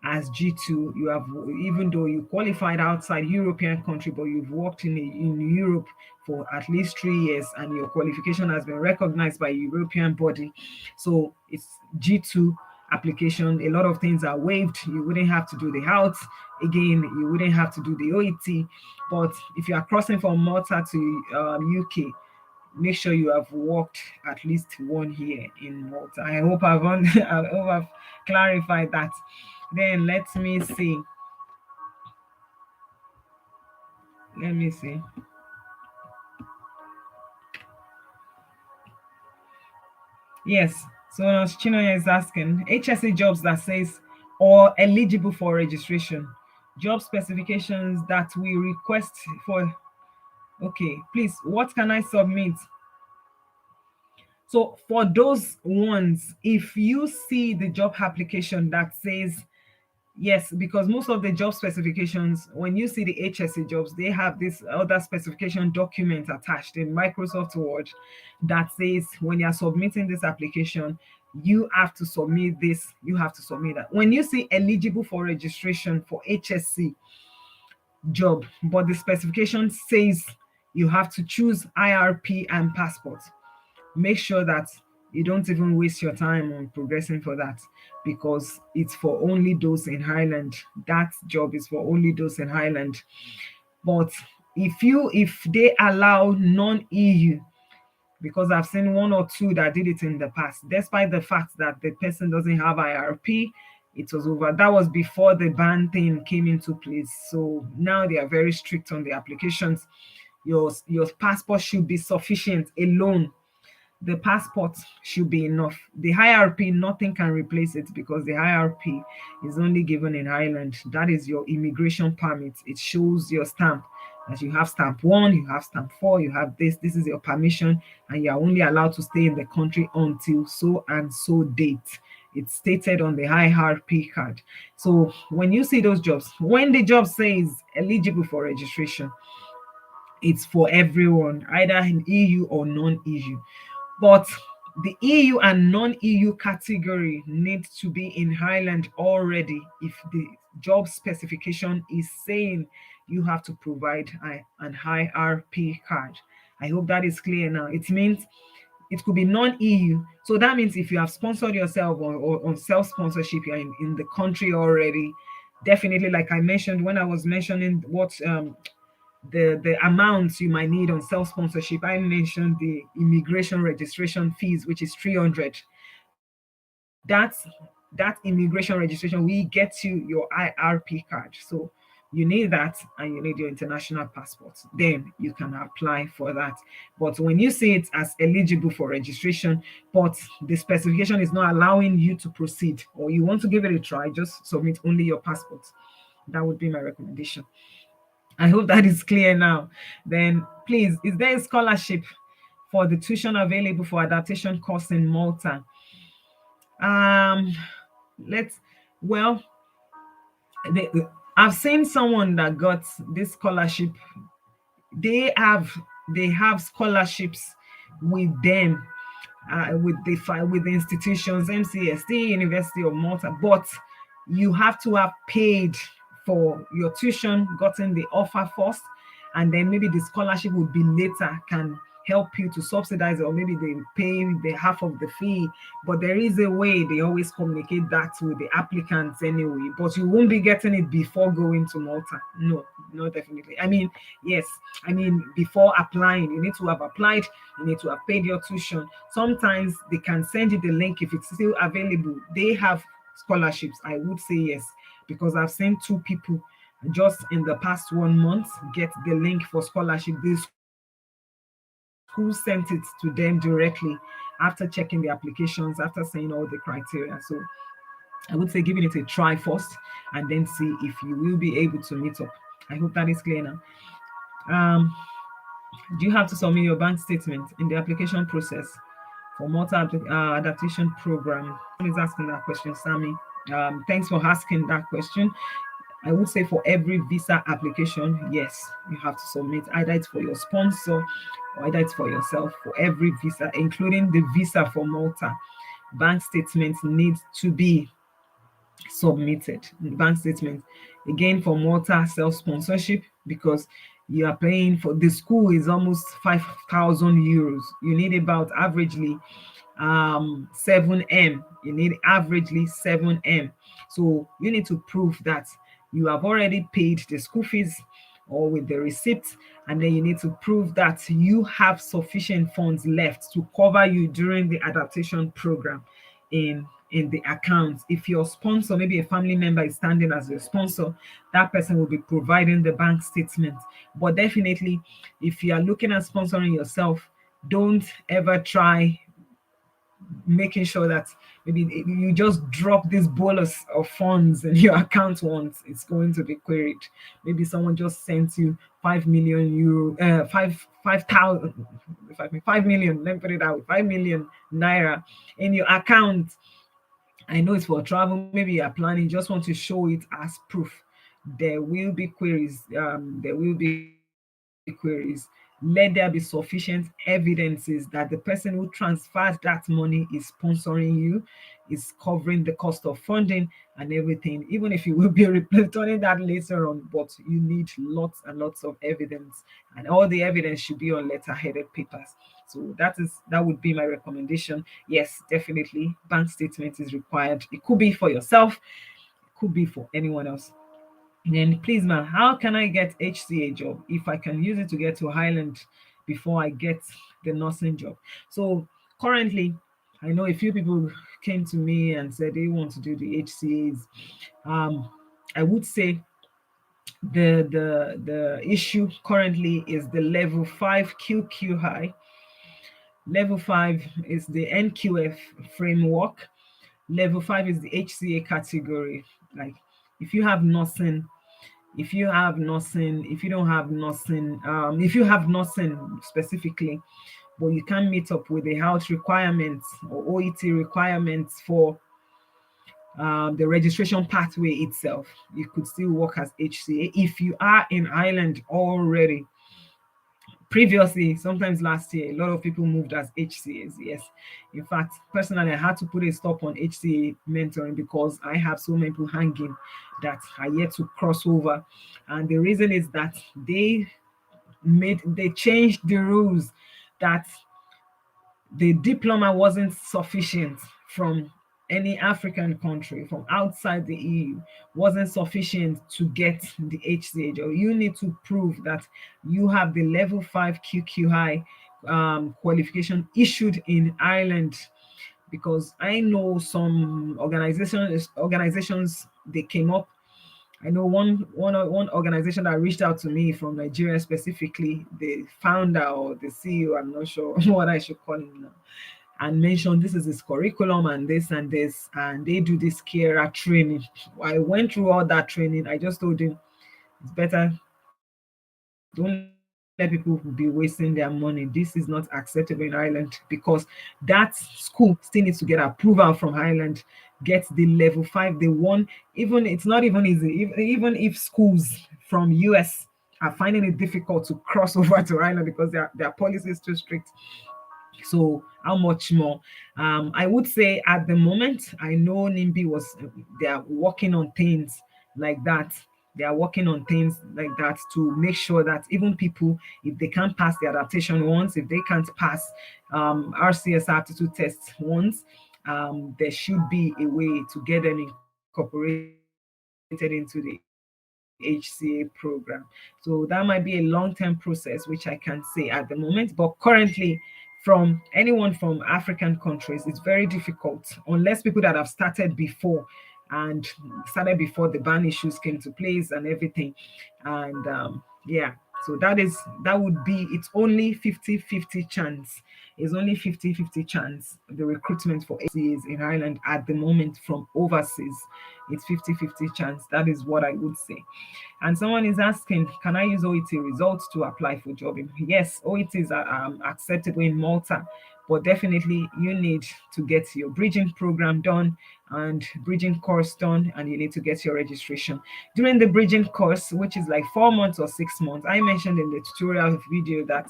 As G2, you have, even though you qualified outside European country, but you've worked in Europe for at least 3 years, and your qualification has been recognized by a European body. So it's G2 application. A lot of things are waived. You wouldn't have to do the HALT again. You wouldn't have to do the OET. But if you are crossing from Malta to UK, make sure you have worked at least 1 year in Malta. I hope I hope I've clarified that. Then let me see. Let me see. Yes. So as Chinoya is asking, HSA jobs that says or eligible for registration, job specifications that we request for. Okay, please, what can I submit? So for those ones, if you see the job application that says, yes, because most of the job specifications, when you see the HSA jobs, they have this other specification document attached in Microsoft Word that says when you're submitting this application, you have to submit this, you have to submit that. When you see eligible for registration for HSC job, but the specification says you have to choose IRP and passport, make sure that you don't even waste your time on progressing for that, because it's for only those in Highland. That job is for only those in Highland. But if they allow non-EU, because I've seen one or two that did it in the past, despite the fact that the person doesn't have IRP, it was over. That was before the ban thing came into place. So now they are very strict on the applications. Your passport should be sufficient alone. The passport should be enough. The IRP, nothing can replace it, because the IRP is only given in Ireland. That is your immigration permit. It shows your stamp, that you have stamp 1, you have stamp 4, you have this. This is your permission, and you're only allowed to stay in the country until so and so date. It's stated on the IRP card. So when you see those jobs, when the job says eligible for registration, it's for everyone, either in EU or non-EU. But the EU and non-EU category needs to be in Ireland already if the job specification is saying you have to provide an IRP card. I hope that is clear now. It means it could be non-EU. So that means if you have sponsored yourself or on self-sponsorship, you're in the country already, definitely, like I mentioned when I was mentioning what the amounts you might need on self-sponsorship, I mentioned the immigration registration fees, which is 300. That's that immigration registration, we get you your IRP card. So you need that, and you need your international passport. Then you can apply for that. But when you see it as eligible for registration, but the specification is not allowing you to proceed, or you want to give it a try, just submit only your passport. That would be my recommendation. I hope that is clear now. Then please, is there a scholarship for the tuition available for adaptation course in Malta? Let's well, they, I've seen someone that got this scholarship. They have scholarships with them, with the institutions, MCST, University of Malta, but you have to have paid for your tuition, gotten the offer first, and then maybe the scholarship would be later, can help you to subsidize it, or maybe they pay the half of the fee. But there is a way they always communicate that with the applicants anyway, but you won't be getting it before going to Malta. No, no, definitely. I mean, yes, I mean, before applying, you need to have applied, you need to have paid your tuition. Sometimes they can send you the link if it's still available. They have scholarships. I would say yes, because I've seen two people just in the past 1 month get the link for scholarship. The school sent it to them directly after checking the applications, after saying all the criteria. So I would say giving it a try first, and then see if you will be able to meet up. I hope that is clear now. Do you have to submit your bank statement in the application process for Malta adaptation program? Who is asking that question, Sammy? Thanks for asking that question. I would say for every visa application, yes, you have to submit, either it's for your sponsor or either it's for yourself. For every visa, including the visa for Malta, bank statements need to be submitted. The bank statement again for Malta self-sponsorship, because you are paying for the school is almost 5,000 euros. You need about averagely 7M. You need averagely 7M. So you need to prove that you have already paid the school fees or with the receipts, and then you need to prove that you have sufficient funds left to cover you during the adaptation program in the account. If your sponsor, maybe a family member, is standing as your sponsor, that person will be providing the bank statement. But definitely, if you are looking at sponsoring yourself, don't ever try making sure that maybe you just drop this bolus of funds in your account once. It's going to be queried. Maybe someone just sent you 5 million euro, 5,000, 5 million. Let me put it out, 5 million naira in your account. I know it's for travel. Maybe you're planning, just want to show it as proof. There will be queries. There will be queries. Let there be sufficient evidences that the person who transfers that money is sponsoring you, is covering the cost of funding and everything. Even if you will be returning that later on, but you need lots and lots of evidence, and all the evidence should be on letter-headed papers. So that would be my recommendation. Yes, definitely, bank statement is required. It could be for yourself, it could be for anyone else. Then, please, man, how can I get HCA job if I can use it to get to Highland before I get the nursing job? So currently, I know a few people came to me and said they want to do the HCAs. Um, I would say the issue currently is the level 5 QQ high. Level 5 is the NQF framework. Level 5 is the HCA category. Like, if you have nursing, if you have nursing, if you don't have nursing, if you have nursing specifically, but you can't meet up with the health requirements or OET requirements for the registration pathway itself, you could still work as HCA if you are in Ireland already. Previously, sometimes last year, a lot of people moved as HCAs. Yes, in fact, personally, I had to put a stop on HCA mentoring because I have so many people hanging that are yet to cross over, and the reason is that they changed the rules, that the diploma wasn't sufficient from any African country from outside the EU, wasn't sufficient to get the HCA job. You need to prove that you have the level 5 QQI qualification issued in Ireland, because I know some organizations they came up. I know one organization that reached out to me from Nigeria specifically, the founder or the CEO, I'm not sure what I should call him now, and mentioned this is his curriculum and this, and they do this carer training. I went through all that training. I just told him it's better, don't let people be wasting their money. This is not acceptable in Ireland, because that school still needs to get approval from Ireland, get the level 5. They want, even it's not even easy. Even if schools from US are finding it difficult to cross over to Ireland because their policy is too strict, so how much more? I would say at the moment, I know NIMBY they are working on things like that. They are working on things like that to make sure that even people, if they can't pass the adaptation once, if they can't pass RCS aptitude tests once, there should be a way to get them incorporated into the HCA program. So that might be a long-term process, which I can say at the moment. But currently, from anyone from African countries, it's very difficult unless people that have started before and started before the ban issues came to place and everything. And yeah, so that would be, it's only 50-50 chance. It's only 50-50 chance the recruitment for HCAs in Ireland at the moment from overseas. It's 50-50 chance. That is what I would say. And someone is asking, can I use OET results to apply for job? Yes, OETs are acceptable in Malta, but definitely you need to get your bridging program done and bridging course done, and you need to get your registration. During the bridging course, which is like 4 months or 6 months, I mentioned in the tutorial video that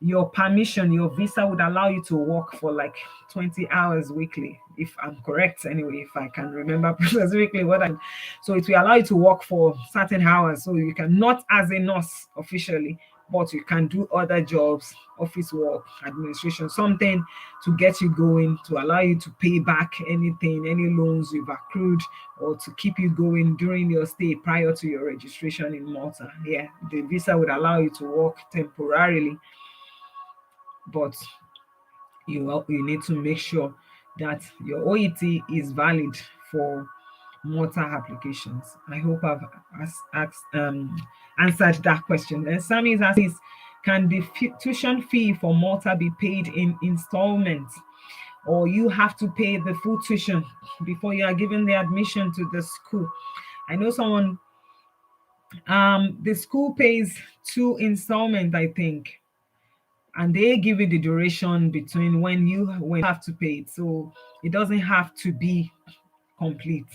your permission, your visa would allow you to work for like 20 hours weekly, if I'm correct anyway, if I can remember specifically what I. So it will allow you to work for certain hours, so you can, not as a nurse officially, but you can do other jobs, office work, administration, something to get you going, to allow you to pay back anything, any loans you've accrued, or to keep you going during your stay prior to your registration in Malta. Yeah, the visa would allow you to work temporarily, but you need to make sure that your OET is valid for Malta applications. I hope I've answered that question. And Sammy is asking, can the tuition fee for Malta be paid in installments, or you have to pay the full tuition before you are given the admission to the school? I know someone, the school pays 2 installments, I think, and they give you the duration between when you have to pay it, so it doesn't have to be complete.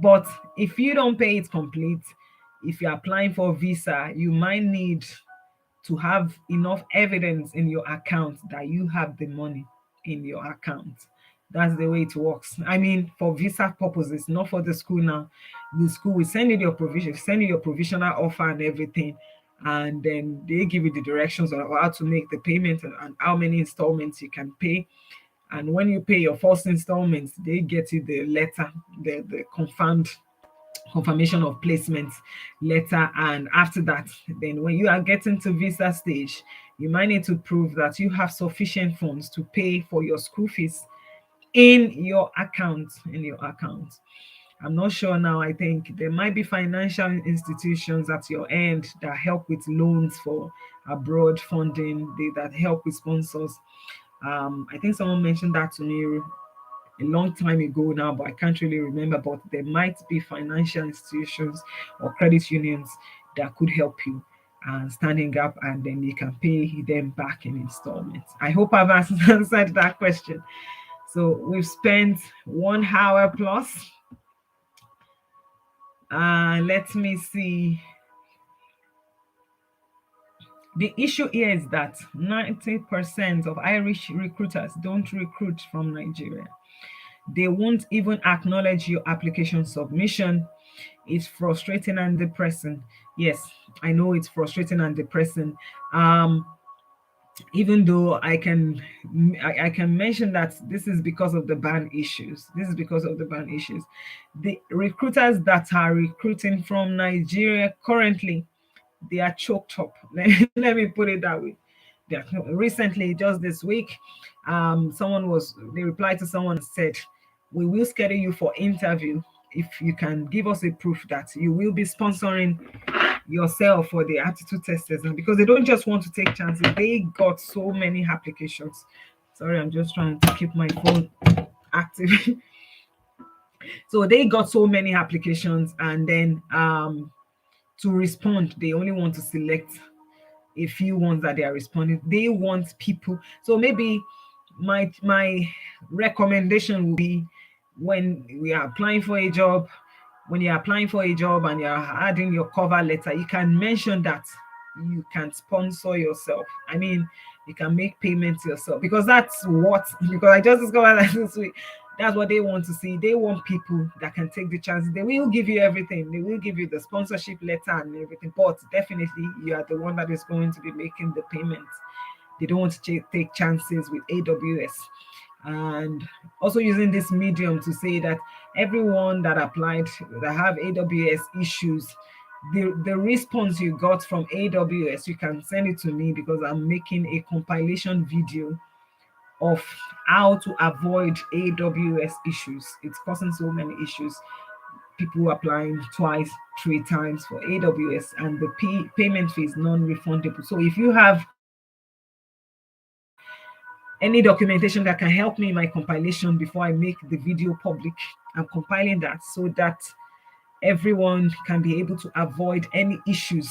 But if you don't pay it complete, if you're applying for a visa, you might need to have enough evidence in your account that you have the money in your account. That's the way it works. I mean, for visa purposes, not for the school now. The school will send you your provision, send you your provisional offer and everything, and then they give you the directions on how to make the payment and how many installments you can pay. And when you pay your first installments, they get you the letter, the confirmation of placement letter. And after that, then when you are getting to visa stage, you might need to prove that you have sufficient funds to pay for your school fees in your account. I'm not sure now. I think there might be financial institutions at your end that help with loans for abroad funding, that help with sponsors. I think someone mentioned that to me a long time ago now, but I can't really remember. But there might be financial institutions or credit unions that could help you standing up, and then you can pay them back in installments. I hope I've answered that question. So we've spent 1 hour plus. Let me see. The issue here is that 90% of Irish recruiters don't recruit from Nigeria. They won't even acknowledge your application submission. It's frustrating and depressing. Yes, I know it's frustrating and depressing. Even though I can mention that this is because of the ban issues. The recruiters that are recruiting from Nigeria currently, they are choked up. Let me put it that way. Recently, just this week, they replied to someone and said, we will schedule you for interview if you can give us a proof that you will be sponsoring yourself for the aptitude testers. And because they don't just want to take chances, they got so many applications. Sorry, I'm just trying to keep my phone active. So they got so many applications, and then to respond, they only want to select a few ones that they are responding. They want people. So maybe my recommendation would be, when we are applying for a job, and you're adding your cover letter, you can mention that you can sponsor yourself. I mean, you can make payments yourself, because I just discovered that this week. That's what they want to see. They want people that can take the chances. They will give you everything. They will give you the sponsorship letter and everything, but definitely you are the one that is going to be making the payments. They don't want to take chances with AWS. And also using this medium to say that everyone that applied that have AWS issues, the response you got from AWS, you can send it to me, because I'm making a compilation video of how to avoid AWS issues. It's causing so many issues. People applying twice, 3 times for AWS, and the payment fee is non-refundable. So if you have any documentation that can help me in my compilation before I make the video public, I'm compiling that so that everyone can be able to avoid any issues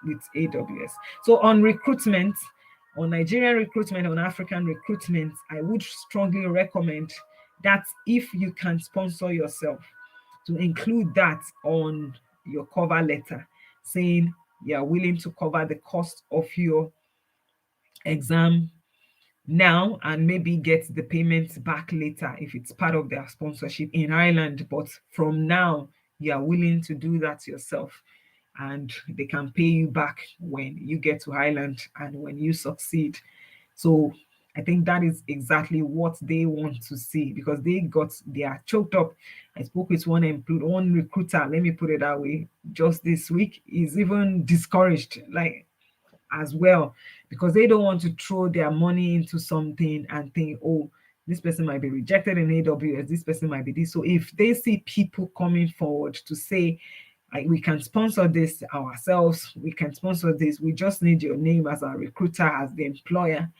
with AWS. So on recruitment, On Nigerian recruitment, on African recruitment, I would strongly recommend that if you can sponsor yourself, to include that on your cover letter, saying you are willing to cover the cost of your exam now and maybe get the payments back later if it's part of their sponsorship in Ireland. But from now, you are willing to do that yourself, and they can pay you back when you get to Ireland and when you succeed. So I think that is exactly what they want to see, because they are choked up. I spoke with one recruiter, let me put it that way, just this week. Is even discouraged, like, as well, because they don't want to throw their money into something and think, oh, this person might be rejected in AWS, this person might be this. So if they see people coming forward to say, like, we can sponsor this ourselves, we can sponsor this, we just need your name as a recruiter, as the employer,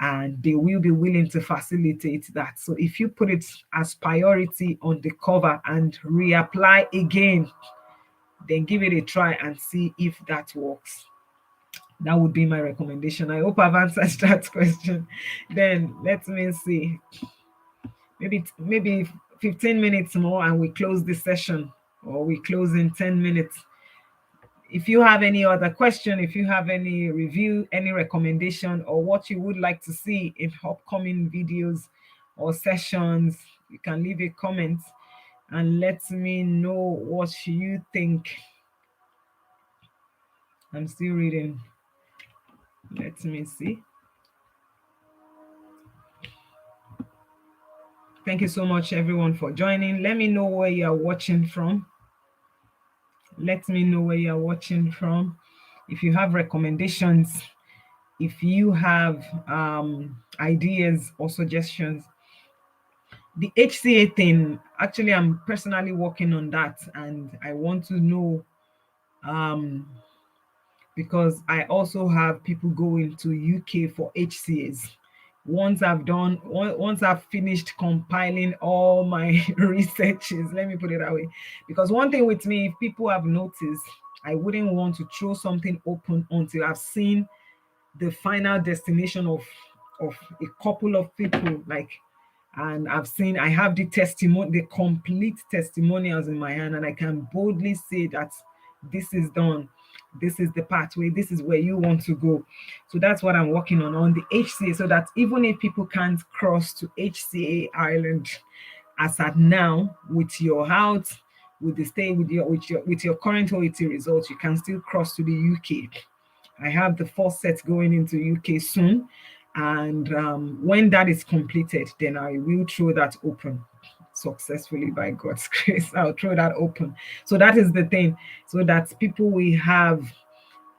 and they will be willing to facilitate that. So if you put it as priority on the cover and reapply again, then give it a try and see if that works. That would be my recommendation. I hope I've answered that question. Then let me see. Maybe 15 minutes more and we close the session, or we close in 10 minutes. If you have any other question, if you have any review, any recommendation, or what you would like to see in upcoming videos or sessions, you can leave a comment and let me know what you think. I'm still reading. Let me see. Thank you so much, everyone, for joining. Let me know where you are watching from. Let me know where you are watching from. If you have recommendations, if you have ideas or suggestions. The HCA thing, actually, I'm personally working on that, and I want to know, because I also have people going to UK for HCAs. Once I've finished compiling all my researches, let me put it that way. Because one thing with me, if people have noticed, I wouldn't want to throw something open until I've seen the final destination of a couple of people, like, and I have the testimony, the complete testimonials in my hand, and I can boldly say that this is done, this is the pathway, this is where you want to go. So that's what I'm working on the HCA, so that even if people can't cross to HCA Ireland as at now, with your health, with the stay, with your current OET results, you can still cross to the UK. I have the first set going into UK soon, and when that is completed, then I will throw that open successfully by God's grace. I'll throw that open. So that is the thing, so that people will have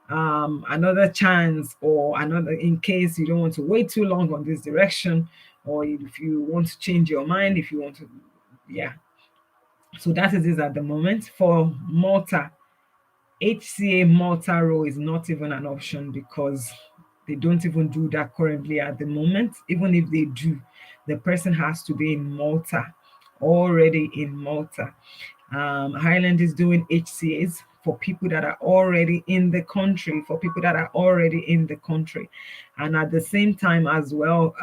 another chance, or another, in case you don't want to wait too long on this direction, or if you want to change your mind, if you want to, yeah. So that is it at the moment. For Malta, HCA Malta role is not even an option, because they don't even do that currently at the moment. Even if they do, the person has to be in Malta, already in Malta. Ireland is doing HCAs for people that are already in the country, and at the same time as well,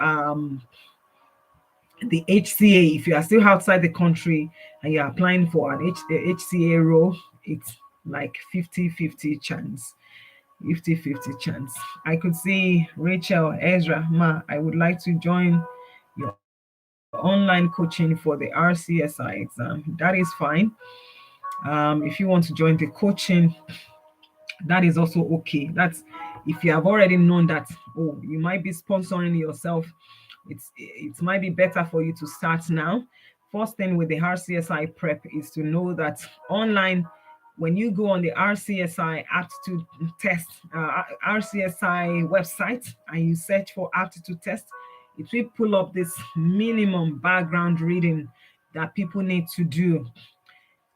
the HCA, if you are still outside the country and you're applying for an HCA role, it's like 50-50 chance. 50-50 chance. I could see Rachel, Ezra, I would like to join your online coaching for the RCSI exam. That is fine. If you want to join the coaching, that is also okay. That's if you have already known that, oh, you might be sponsoring yourself, it might be better for you to start now. First thing with the RCSI prep is to know that online, when you go on the RCSI aptitude test, RCSI website, and you search for aptitude test, it will pull up this minimum background reading that people need to do.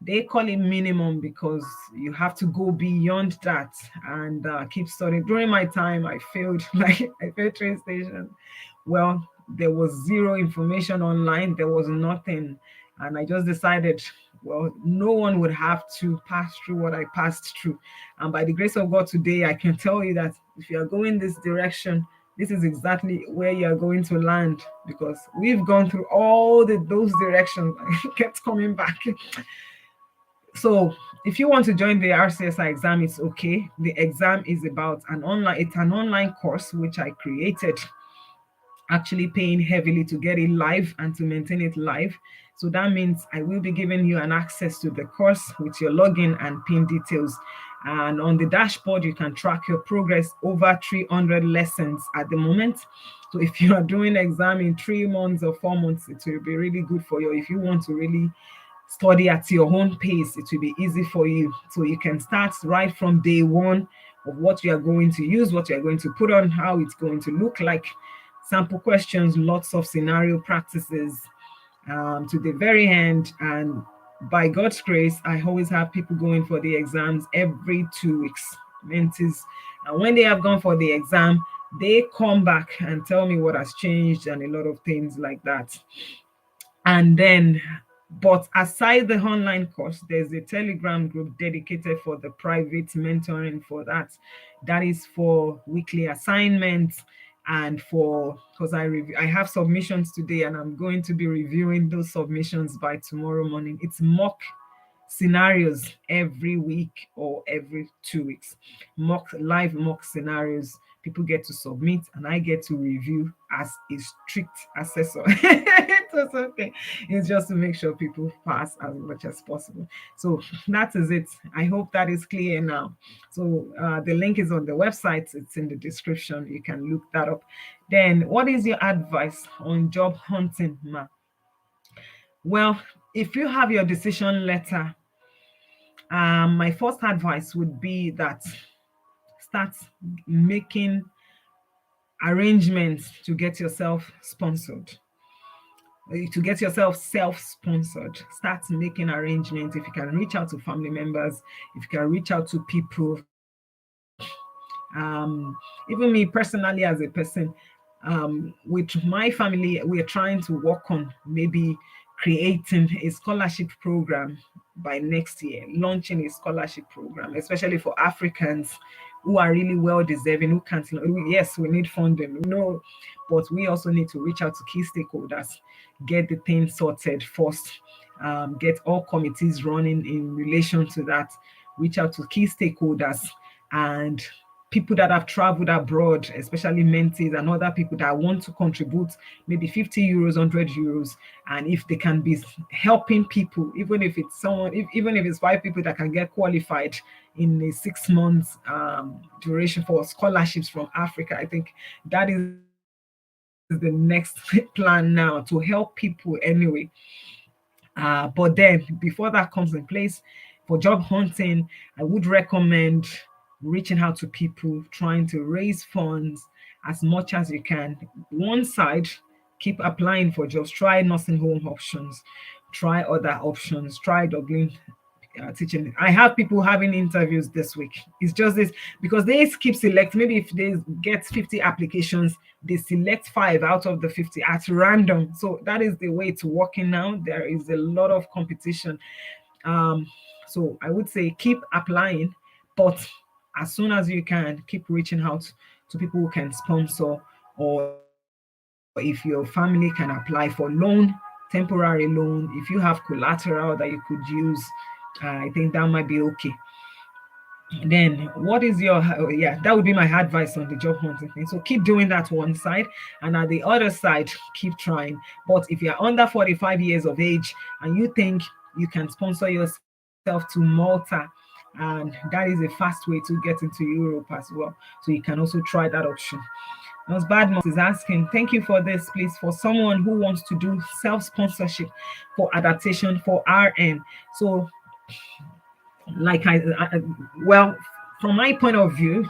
They call it minimum because you have to go beyond that and keep studying. During my time, I failed, like I failed train station. Well, there was zero information online. There was nothing. And I just decided, well, no one would have to pass through what I passed through. And by the grace of God today, I can tell you that if you are going this direction, this is exactly where you are going to land, because we've gone through all those directions and kept coming back. So if you want to join the RCSI exam, it's okay. The exam is about it's an online course which I created, actually paying heavily to get it live and to maintain it live. So that means I will be giving you an access to the course with your login and PIN details. And on the dashboard, you can track your progress. Over 300 lessons at the moment. So if you are doing exam in 3 months or 4 months, it will be really good for you. If you want to really study at your own pace, it will be easy for you. So you can start right from day one of what you are going to use, what you are going to put on, how it's going to look like, sample questions, lots of scenario practices, to the very end. And by God's grace, I always have people going for the exams every 2 weeks. Mentees, and when they have gone for the exam, they come back and tell me what has changed and a lot of things like that. And then, but aside the online course, there's a Telegram group dedicated for the private mentoring for that. That is for weekly assignments, and for, because I have submissions today and I'm going to be reviewing those submissions by tomorrow morning. It's mock scenarios every week or every 2 weeks. Live mock scenarios. People get to submit and I get to review as a strict assessor. It's okay. It's just to make sure people pass as much as possible. So that is it. I hope that is clear now. So the link is on the website. It's in the description. You can look that up. Then, what is your advice on job hunting, ma? Well, if you have your decision letter, my first advice would be that start making arrangements to get yourself sponsored, to get yourself self-sponsored. Start making arrangements. If you can reach out to family members, if you can reach out to people, even me personally as a person, with my family, we're trying to work on maybe creating a scholarship program by next year, launching a scholarship program, especially for Africans who are really well deserving, who can't. Yes, we need funding, no, but we also need to reach out to key stakeholders, get the thing sorted first, get all committees running in relation to that, reach out to key stakeholders and people that have traveled abroad, especially mentees and other people that want to contribute maybe 50 euros, 100 euros. And if they can be helping people, even if it's even if it's 5 people that can get qualified in a 6 months duration for scholarships from Africa, I think that is the next plan now, to help people anyway. But then before that comes in place, for job hunting, I would recommend reaching out to people, trying to raise funds as much as you can. One side, keep applying for jobs, try nursing home options, try other options, try Dublin teaching. I have people having interviews this week. It's just this, because they keep select. Maybe if they get 50 applications, they select 5 out of the 50 at random. So that is the way it's working now. There is a lot of competition. So I would say keep applying, but as soon as you can, keep reaching out to people who can sponsor, or if your family can apply for loan, temporary loan, if you have collateral that you could use, I think that might be okay. Then what is your, yeah, that would be my advice on the job hunting thing. So keep doing that one side, and at the other side, keep trying. But if you're under 45 years of age and you think you can sponsor yourself to Malta, and that is a fast way to get into Europe as well, so you can also try that option. Nos Badmos is asking, thank you for this, please, for someone who wants to do self-sponsorship for adaptation for RN. So like well, from my point of view,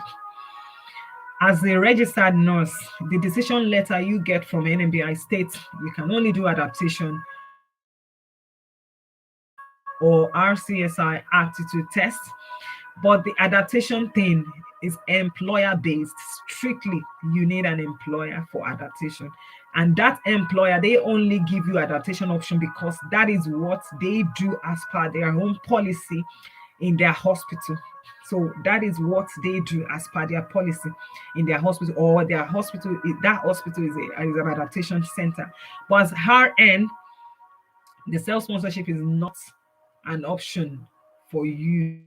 as a registered nurse, the decision letter you get from NMBI states you can only do adaptation or RCSI aptitude test. But the adaptation thing is employer-based. Strictly, you need an employer for adaptation. And that employer, they only give you adaptation option because that is what they do as per their own policy. in their hospital. So that is what they do as per their policy in their hospital, or their hospital, that hospital is an adaptation center. But as RN, the self sponsorship is not an option for you,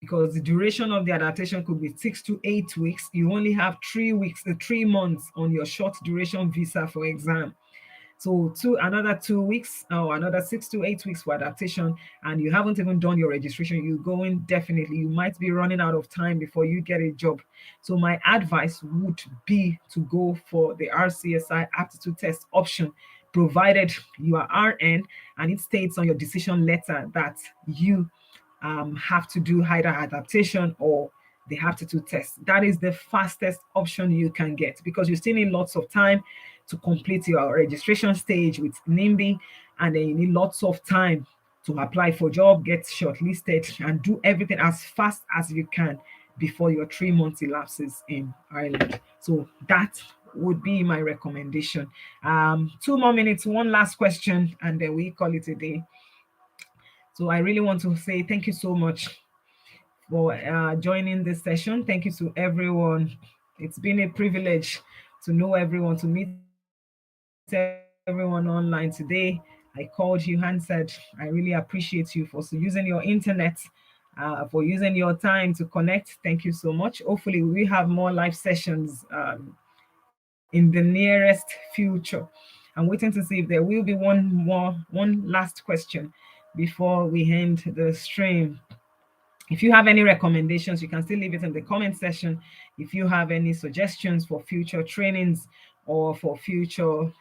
because the duration of the adaptation could be 6 to 8 weeks. You only have 3 weeks, 3 months on your short duration visa for exam. So another 2 weeks or another 6 to 8 weeks for adaptation, and you haven't even done your registration. You go in, definitely you might be running out of time before you get a job. So my advice would be to go for the RCSI aptitude test option, provided you are RN and it states on your decision letter that you have to do either adaptation or the aptitude test. That is the fastest option you can get, because you still need lots of time to complete your registration stage with NIMBY, and then you need lots of time to apply for job, get shortlisted, and do everything as fast as you can before your 3 months elapses in Ireland. So that would be my recommendation. 2 more minutes, one last question, and then we call it a day. So I really want to say thank you so much for joining this session. Thank you to everyone. It's been a privilege to know everyone, to meet everyone online today. I called you and said, I really appreciate you for using your internet, for using your time to connect. Thank you so much. Hopefully, we have more live sessions in the nearest future. I'm waiting to see if there will be one last question before we end the stream. If you have any recommendations, you can still leave it in the comment section. If you have any suggestions for future trainings or for future